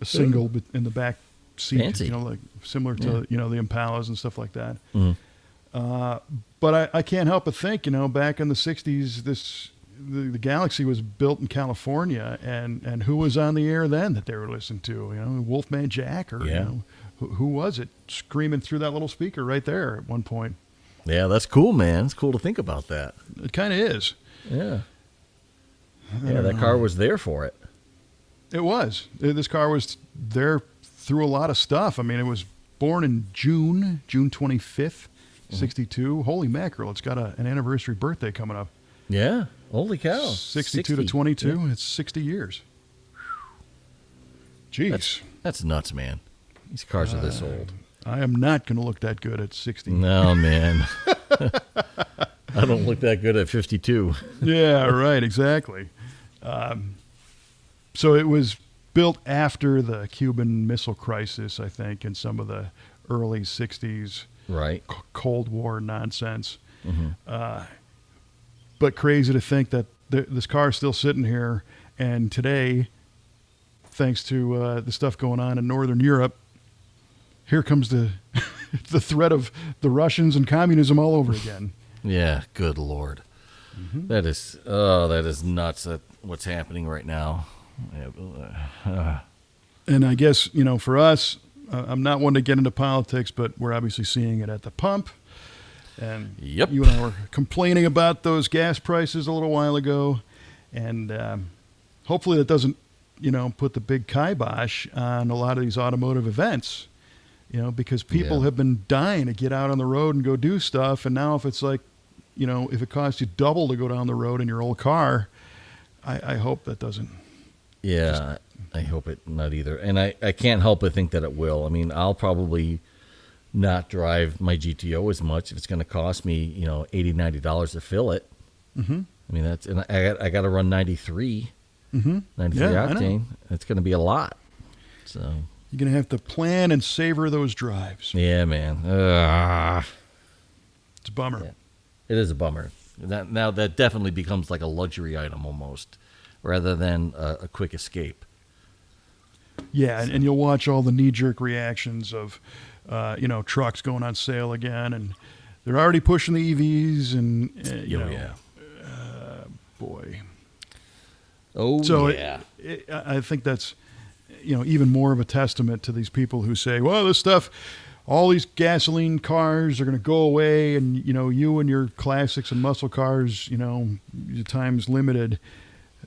a single in the back seat. Fancy. Like similar to the Impalas and stuff like that. But I can't help but think, back in the 60s, the Galaxy was built in California, and who was on the air then that they were listening to? Wolfman Jack, or who was it screaming through that little speaker right there at one point? Yeah, that's cool, man. It's cool to think about that. It kind of is. Yeah. Yeah, that car was there for it. It was. This car was there through a lot of stuff. I mean, it was born in June 25th, 62. Holy mackerel, it's got an anniversary birthday coming up. Yeah. Holy cow. 62 to 22. Yeah. It's 60 years. Jeez. That's nuts, man. These cars are this old. I am not going to look that good at 60. No, man. I don't look that good at 52. Yeah, right. Exactly. So it was built after the Cuban Missile Crisis, I think, in some of the early 60s. Right. Cold War nonsense. Mm-hmm. But crazy to think that this car is still sitting here, and today, thanks to the stuff going on in Northern Europe, here comes the the threat of the Russians and communism all over again. Yeah, good Lord. Mm-hmm. That is nuts what's happening right now. And I guess, for us, I'm not one to get into politics, but we're obviously seeing it at the pump. And Yep. you and I were complaining about those gas prices a little while ago. And hopefully that doesn't, put the big kibosh on a lot of these automotive events, because people have been dying to get out on the road and go do stuff. And now if it's like, if it costs you double to go down the road in your old car, I hope that doesn't. Yeah, I hope it not either. And I can't help but think that it will. I mean, I'll probably not drive my GTO as much if it's going to cost me, $80, $90 to fill it. Mm-hmm. I mean, and I got to run 93, Mm-hmm. 93 octane. It's going to be a lot. So you're going to have to plan and savor those drives. yeah, man. It's a bummer. Yeah. It is a bummer. Now that definitely becomes like a luxury item almost, rather than a quick escape. Yeah, and you'll watch all the knee-jerk reactions of, trucks going on sale again, and they're already pushing the EVs, and boy. Oh, So yeah. I think that's, even more of a testament to these people who say, well, this stuff, all these gasoline cars are going to go away, and, you and your classics and muscle cars, your time's limited.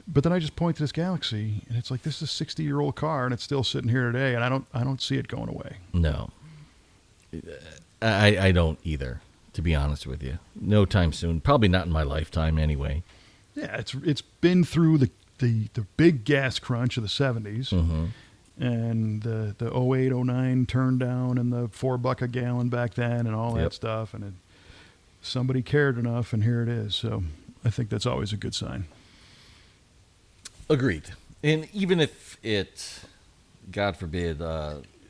But then I just point to this Galaxy, and it's like, this is a 60-year-old car, and it's still sitting here today, and I don't see it going away. No. I don't either, to be honest with you. No time soon. Probably not in my lifetime anyway. Yeah, it's been through the big gas crunch of the 70s, Mm-hmm. and the 08, 09 turn down, and the $4 a gallon back then, and all that Yep. stuff. And somebody cared enough, and here it is. So I think that's always a good sign. Agreed. And even if it, God forbid,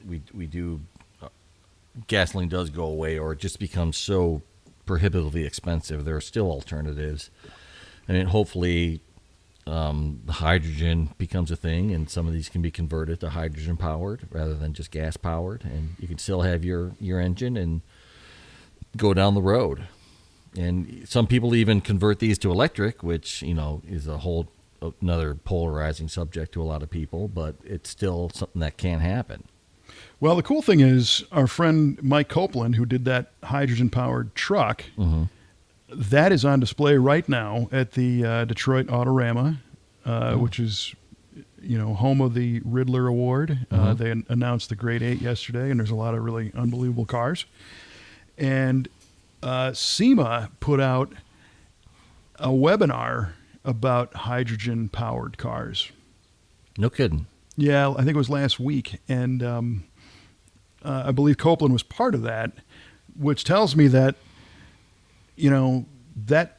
we do, gasoline does go away, or it just becomes so prohibitively expensive, there are still alternatives. I mean, hopefully, the hydrogen becomes a thing, and some of these can be converted to hydrogen powered rather than just gas powered, and you can still have your engine and go down the road. And some people even convert these to electric, which is a whole another polarizing subject to a lot of people, but it's still something that can happen. Well, the cool thing is our friend Mike Copeland, who did that hydrogen-powered truck, Mm-hmm. that is on display right now at the Detroit Autorama, which is, home of the Riddler Award. Mm-hmm. They announced the Grade 8 yesterday, and there's a lot of really unbelievable cars. And SEMA put out a webinar about hydrogen-powered cars. No kidding. Yeah, I think it was last week, and I believe Copeland was part of that, which tells me that, that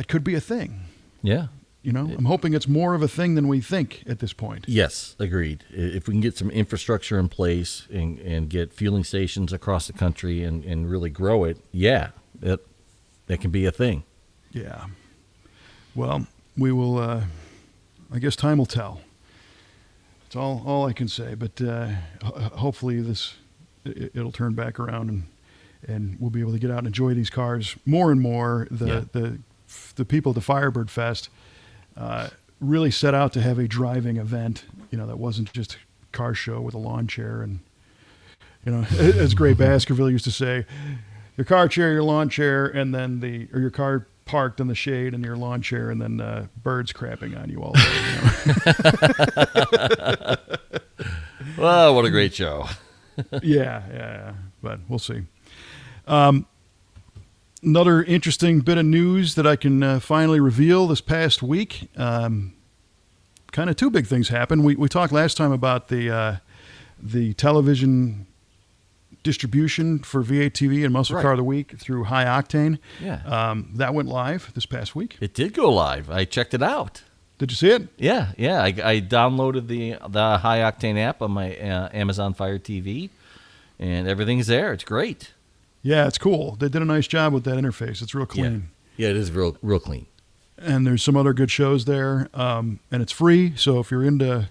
could be a thing. Yeah. I'm hoping it's more of a thing than we think at this point. Yes, agreed. If we can get some infrastructure in place and get fueling stations across the country and really grow it, that can be a thing. Yeah. Well, we will, I guess time will tell. It's all I can say, but hopefully it'll turn back around and we'll be able to get out and enjoy these cars more and more. The people at the Firebird Fest really set out to have a driving event, that wasn't just a car show with a lawn chair. And, as Gray Baskerville used to say, your car chair, your lawn chair, and then or your car parked in the shade and your lawn chair, and then birds crapping on you all day. Well, what a great show. Yeah. But we'll see. Another interesting bit of news that I can finally reveal this past week. Kind of two big things happened. We talked last time about the television distribution for V8 TV and Muscle Car of the Week through High Octane. Yeah. That went live this past week. It did go live. I checked it out. Did you see it? Yeah. I downloaded the High Octane app on my Amazon Fire TV, and everything's there. It's great. Yeah, it's cool. They did a nice job with that interface. It's real clean. Yeah, it is real clean. And there's some other good shows there. And it's free. So if you're into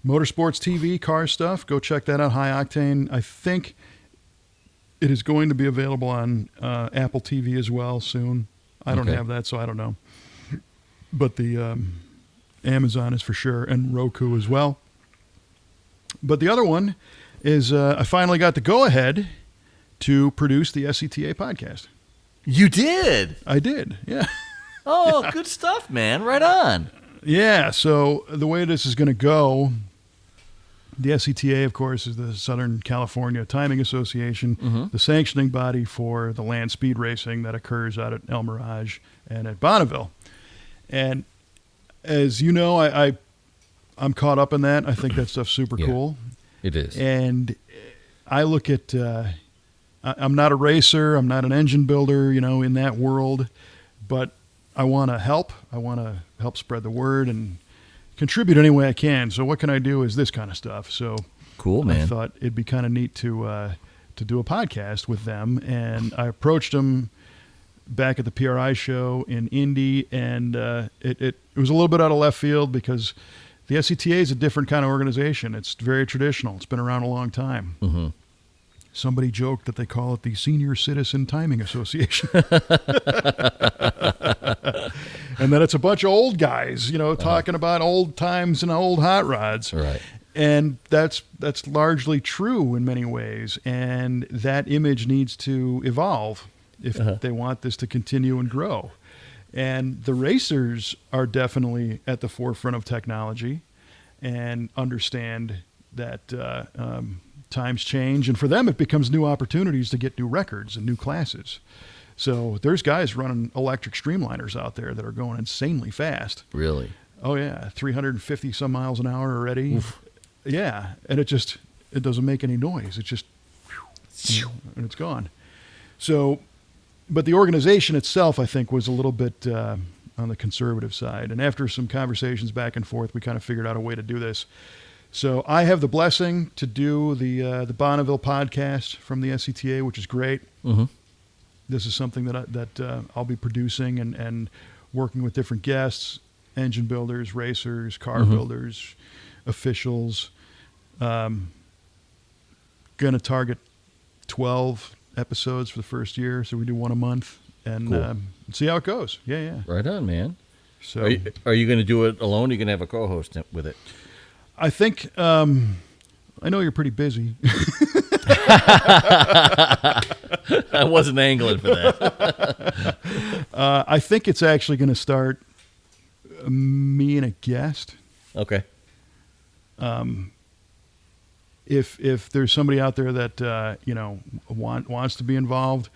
motorsports TV, car stuff, go check that out. High Octane. I think it is going to be available on Apple TV as well soon. I don't have that, so I don't know. But the Amazon is for sure, and Roku as well. But the other one is I finally got the go-ahead to produce the SCTA podcast. You did? I did, yeah. Oh, good stuff, man. Right on. Yeah, so the way this is going to go, the SCTA, of course, is the Southern California Timing Association, the sanctioning body for the land speed racing that occurs out at El Mirage and at Bonneville. And as you know, I'm caught up in that. I think that stuff's super cool. It is. And I look at, I'm not a racer, I'm not an engine builder, in that world, but I want to help. I want to help spread the word and contribute any way I can. So what can I do is this kind of stuff. So cool, man. I thought it'd be kind of neat to do a podcast with them. And I approached them back at the PRI show in Indy, and it was a little bit out of left field because the SCTA is a different kind of organization. It's very traditional. It's been around a long time. Mm-hmm. Somebody joked that they call it the Senior Citizen Timing Association. And then it's a bunch of old guys, talking about old times and old hot rods. Right. And that's largely true in many ways. And that image needs to evolve if they want this to continue and grow. And the racers are definitely at the forefront of technology and understand that times change. And for them, it becomes new opportunities to get new records and new classes. So there's guys running electric streamliners out there that are going insanely fast. Really? Oh, yeah. 350 some miles an hour already. Oof. Yeah. And it doesn't make any noise. It's just, and it's gone. So, but the organization itself, I think, was a little bit on the conservative side. And after some conversations back and forth, we kind of figured out a way to do this. So I have the blessing to do the Bonneville podcast from the SCTA, which is great. Mm-hmm. This is something that I'll be producing and working with different guests, engine builders, racers, car builders, officials. Going to target 12 episodes for the first year, so we do one a month and see how it goes. Yeah. Right on, man. So, are you going to do it alone? Or are you going to have a co-host with it? I think I know you're pretty busy. I wasn't angling for that. I think it's actually going to start me and a guest. Okay. If there's somebody out there that wants to be involved,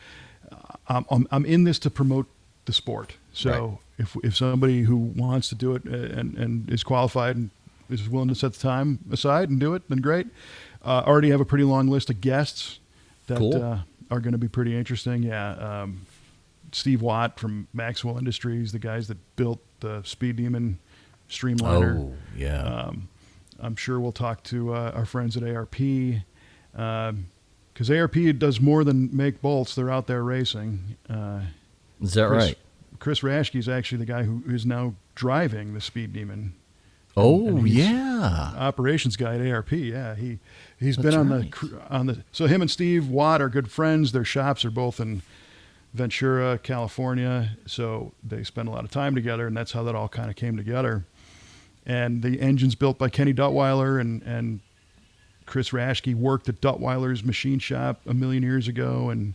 I'm in this to promote the sport. So if somebody who wants to do it and is qualified and is willing to set the time aside and do it, then great. Already have a pretty long list of guests that are going to be pretty interesting. Yeah, Steve Watt from Maxwell Industries, the guys that built the Speed Demon Streamliner. Oh, yeah. I'm sure we'll talk to our friends at ARP because ARP does more than make bolts. They're out there racing. Is that right? Chris Raschke is actually the guy who is now driving the Speed Demon. Oh, yeah. Operations guy at ARP. Yeah, he's been on the. So him and Steve Watt are good friends. Their shops are both in Ventura, California. So they spend a lot of time together, and that's how that all kind of came together. And the engine's built by Kenny Duttweiler, and Chris Raschke worked at Duttweiler's machine shop a million years ago, and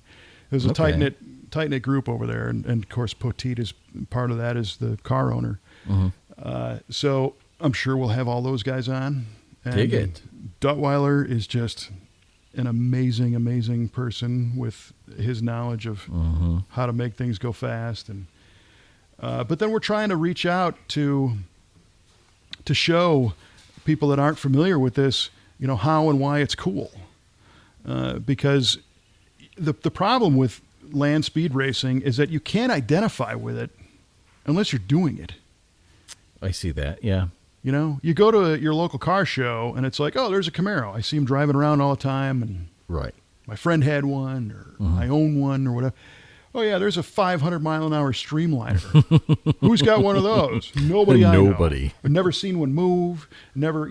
it was a tight knit group over there. And of course, Poteet is part of that, is the car owner. Mm-hmm. So I'm sure we'll have all those guys on. And dig it. Duttweiler is just an amazing, amazing person with his knowledge of how to make things go fast. And but then we're trying to reach out to show people that aren't familiar with this, how and why it's cool. Because the problem with land speed racing is that you can't identify with it unless you're doing it. I see that, yeah. You go to your local car show and it's like, oh, there's a Camaro. I see him driving around all the time. And right. my friend had one, or I own one, or whatever. Oh yeah, there's a 500-mile-an-hour Streamliner. Who's got one of those? Nobody. Nobody. I've never seen one move. Never,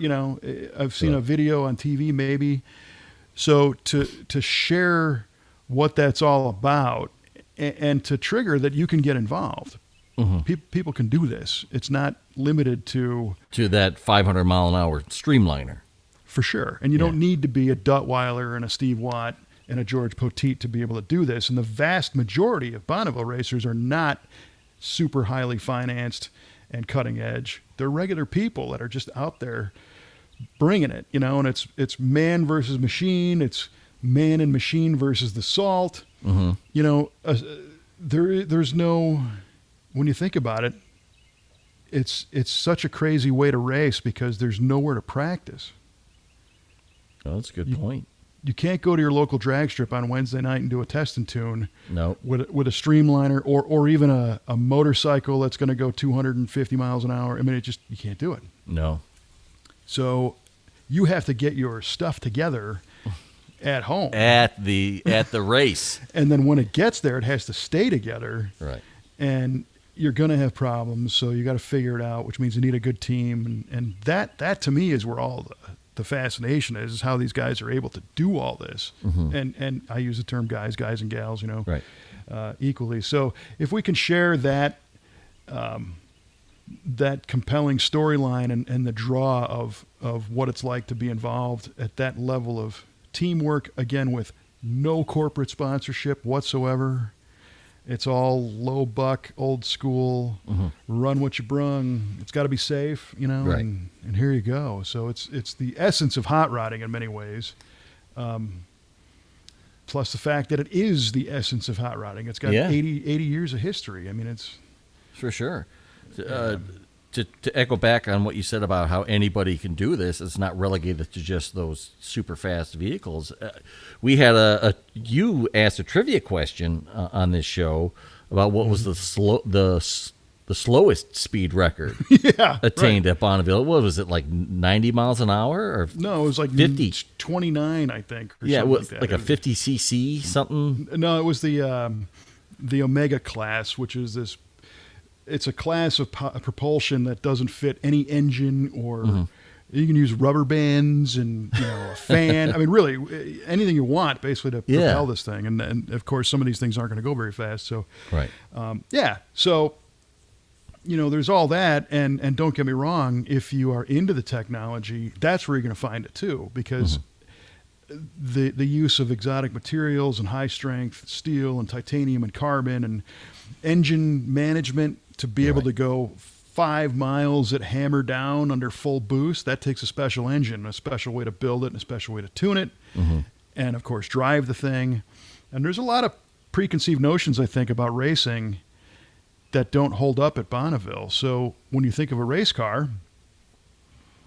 I've seen a video on TV maybe. So to share what that's all about, and to trigger that you can get involved. People can do this. It's not limited to that 500-mile-an-hour Streamliner. For sure. And you don't need to be a Duttweiler and a Steve Watt and a George Poteet to be able to do this. And the vast majority of Bonneville racers are not super highly financed and cutting edge. They're regular people that are just out there bringing it, and it's man versus machine. It's man and machine versus the salt. There's no, when you think about it, it's such a crazy way to race because there's nowhere to practice. Oh, that's a good point. You can't go to your local drag strip on Wednesday night and do a test and tune with a Streamliner or even a motorcycle that's going to go 250 miles an hour. I mean, you can't do it. No. So you have to get your stuff together at home. At the race. And then when it gets there, it has to stay together. Right. And you're going to have problems, so you got to figure it out, which means you need a good team. And that to me is where all the fascination is how these guys are able to do all this. And I use the term guys and gals, right. Equally. So if we can share that that compelling storyline and the draw of what it's like to be involved at that level of teamwork, again, with no corporate sponsorship whatsoever. It's all low buck, old school, run what you brung. It's got to be safe, right. and here you go. So it's the essence of hot rodding in many ways. Plus the fact that it is the essence of hot rodding. It's got 80 years of history. I mean, it's for sure. To echo back on what you said about how anybody can do this, it's not relegated to just those super fast vehicles. We had you asked a trivia question on this show about what was the slowest speed record attained at Bonneville. What was it, like 90 miles an hour? Or no, it was like 50. 29, I think. Or yeah, something it was like like a 50 cc something. No, it was the Omega class, which is this. It's a class of propulsion that doesn't fit any engine, or you can use rubber bands and a fan. I mean, really, anything you want basically to propel this thing. And of course, some of these things aren't going to go very fast. So, right. So, there's all that. And don't get me wrong, if you are into the technology, that's where you're going to find it too, because the use of exotic materials and high strength steel and titanium and carbon and engine management to be able to go 5 miles at hammer down under full boost, that takes a special engine, a special way to build it, and a special way to tune it, and of course drive the thing. And there's a lot of preconceived notions, I think, about racing that don't hold up at Bonneville. So when you think of a race car,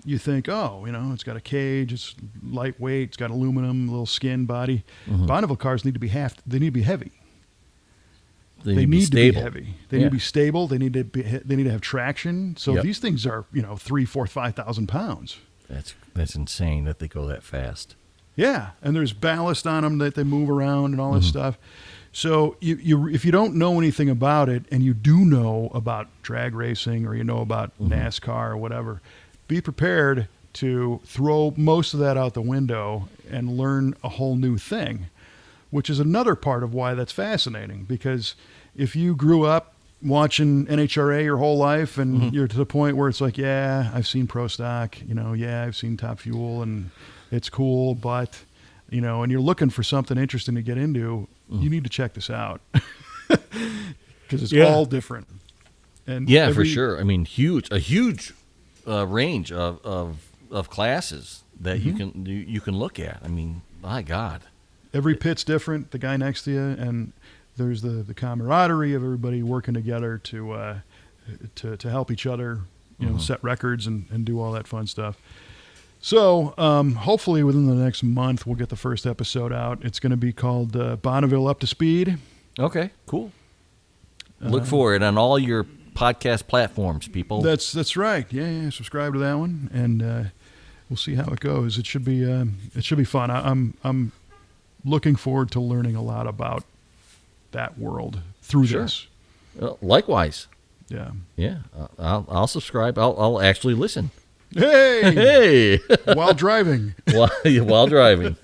you think, it's got a cage, it's lightweight, it's got aluminum, little skin body. Bonneville cars need to be heavy. They need to be heavy. They need to be stable. They need to have traction. So these things are 3,000, 4,000, 5,000 pounds. That's insane that they go that fast. Yeah, and there's ballast on them that they move around and all this stuff. So if you don't know anything about it, and you do know about drag racing, or about NASCAR or whatever, be prepared to throw most of that out the window and learn a whole new thing, which is another part of why that's fascinating. Because if you grew up watching NHRA your whole life and you're to the point where it's like, I've seen Pro Stock, I've seen Top Fuel and it's cool, but, and you're looking for something interesting to get into, you need to check this out because it's all different. And for sure. I mean, a huge range of classes that you can look at. I mean, my God. Every pit's different, the guy next to you, and there's the camaraderie of everybody working together to help each other, set records and do all that fun stuff. So hopefully within the next month, we'll get the first episode out. It's going to be called Bonneville Up to Speed. Okay, cool. Look for it on all your podcast platforms, people. That's right. Yeah. Subscribe to that one, and we'll see how it goes. It should be fun. I'm looking forward to learning a lot about that world through Sure. this. Likewise. Yeah. Yeah. I'll subscribe. I'll actually listen. Hey, Hey, while driving. while driving.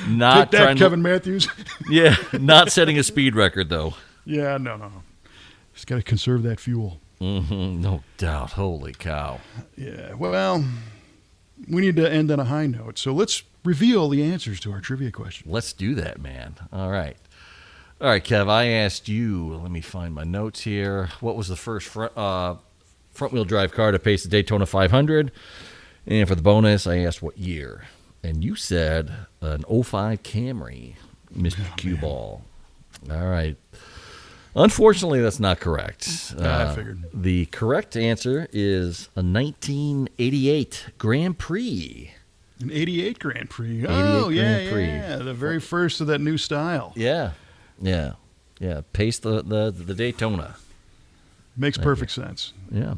Not Take that, trying Kevin Matthews. Yeah, not setting a speed record though. Yeah, no. Just got to conserve that fuel. No doubt. Holy cow. Yeah, well, we need to end on a high note. So let's reveal the answers to our trivia question. Let's do that, man. All right, Kev. I asked you. Let me find my notes here. What was the first front-wheel drive car to pace the Daytona 500? And for the bonus, I asked what year. And you said an 05 Camry, Mr. Cue Ball. All right. Unfortunately, that's not correct. I figured. The correct answer is a 1988 Grand Prix. An 88 Grand Prix. 88 Oh, yeah, Grand Prix. yeah. The very first of that new style. Yeah. Pace the Daytona. Makes perfect sense. Yeah.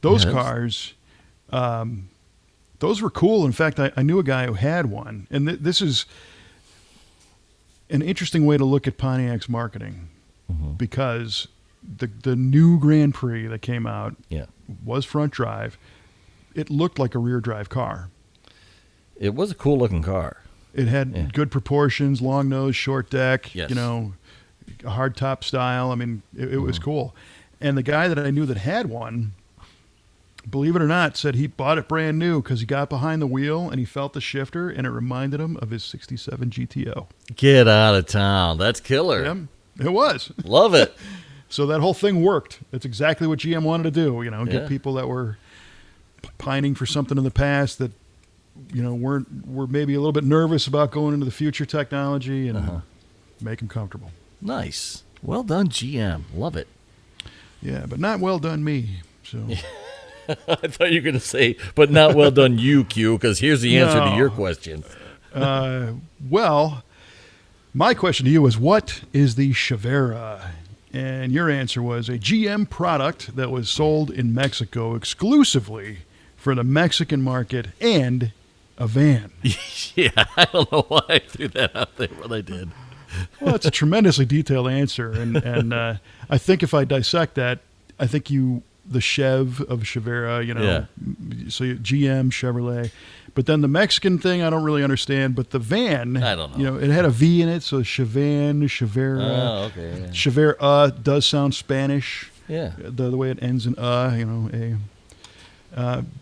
Those Yeah, that's- cars, those were cool. In fact, I knew a guy who had one. And this is an interesting way to look at Pontiac's marketing because the new Grand Prix that came out Yeah. was front drive. It looked like a rear drive car. It was a cool looking car. It had Yeah. good proportions, long nose, short deck, Yes. A hard top style. I mean, it was cool. And the guy that I knew that had one, believe it or not, said he bought it brand new because he got behind the wheel and he felt the shifter and it reminded him of his 67 GTO. Get out of town. That's killer. Yeah, it was. Love it. So that whole thing worked. That's exactly what GM wanted to do, Yeah. get people that were pining for something in the past that, were maybe a little bit nervous about going into the future technology and make them comfortable. Nice. Well done, GM. Love it. Yeah, but not well done me. So I thought you were going to say, but not well done you, Q, because here's the answer to No. your question. well, my question to you was, what is the Chevera? And your answer was a GM product that was sold in Mexico exclusively for the Mexican market and a van. Yeah, I don't know why I threw that out there, but I did. Well, it's a tremendously detailed answer. And I think if I dissect that, I think the Chev of Chevera, so GM, Chevrolet. But then the Mexican thing, I don't really understand. But the van, I don't know. It had a V in it, so Chevan, Chevera. Oh, okay. Yeah. Chevera does sound Spanish. Yeah. The way it ends in a.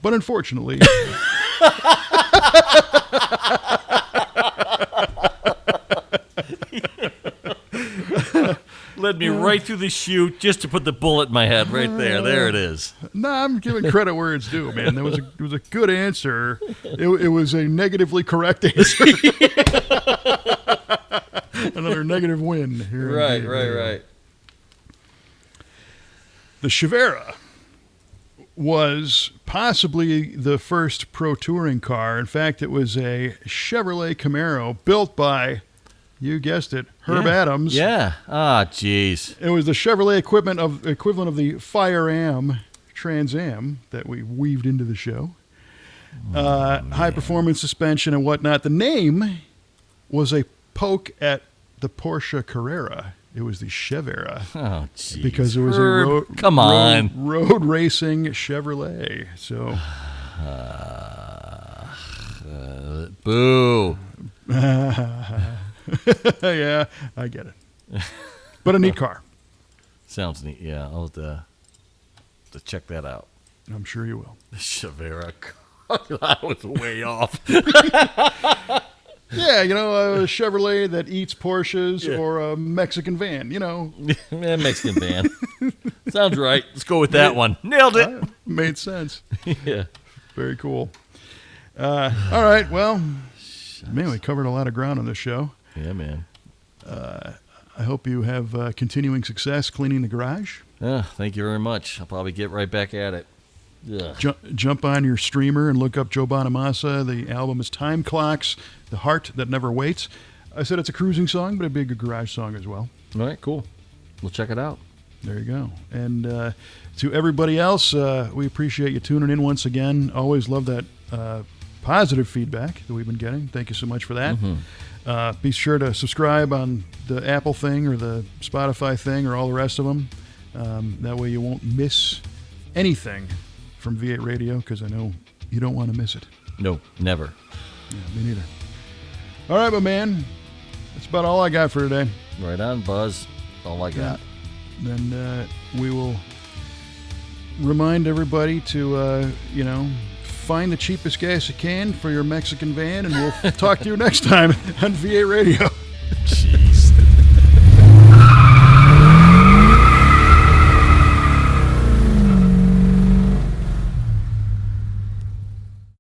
But unfortunately, Led me right through the chute just to put the bullet in my head right there. There it is. no, I'm giving credit where it's due, man. It was a good answer. It was a negatively correct answer. Another negative win here. Right. The Chevera was possibly the first pro touring car. In fact, it was a Chevrolet Camaro built by, you guessed it, Herb Adams. Yeah. Ah, jeez. It was the Chevrolet equivalent of the Fire Am Trans Am that we weaved into the show. High performance suspension and whatnot. The name was a poke at the Porsche Carrera. It was the Chevera Oh, jeez. because it was Herb, a come on. road racing Chevrolet. So Boo. yeah, I get it. But a neat car. Sounds neat. Yeah, I'll have to check that out. I'm sure you will. The Chevera. I was way off. Yeah, a Chevrolet that eats Porsches Yeah. or a Mexican van, Mexican van. Sounds right. Let's go with that one. Nailed it. Made sense. Yeah. Very cool. All right, well, man, we covered a lot of ground on this show. Yeah, man. I hope you have continuing success cleaning the garage. Thank you very much. I'll probably get right back at it. Ugh. Jump on your streamer and look up Joe Bonamassa. The album is Time Clocks, The Heart That Never Waits. I said it's a cruising song, but it'd be a good garage song as well. All right, cool. We'll check it out. There you go. And to everybody else, we appreciate you tuning in once again. Always love that positive feedback that we've been getting. Thank you so much for that. Be sure to subscribe on the Apple thing or the Spotify thing or all the rest of them. That way you won't miss anything from V8 Radio, because I know you don't want to miss it. No, never. Yeah, me neither. All right, my man. That's about all I got for today. Right on, Buzz. All I got. Then we will remind everybody to, find the cheapest gas you can for your Mexican van, and we'll talk to you next time on V8 Radio.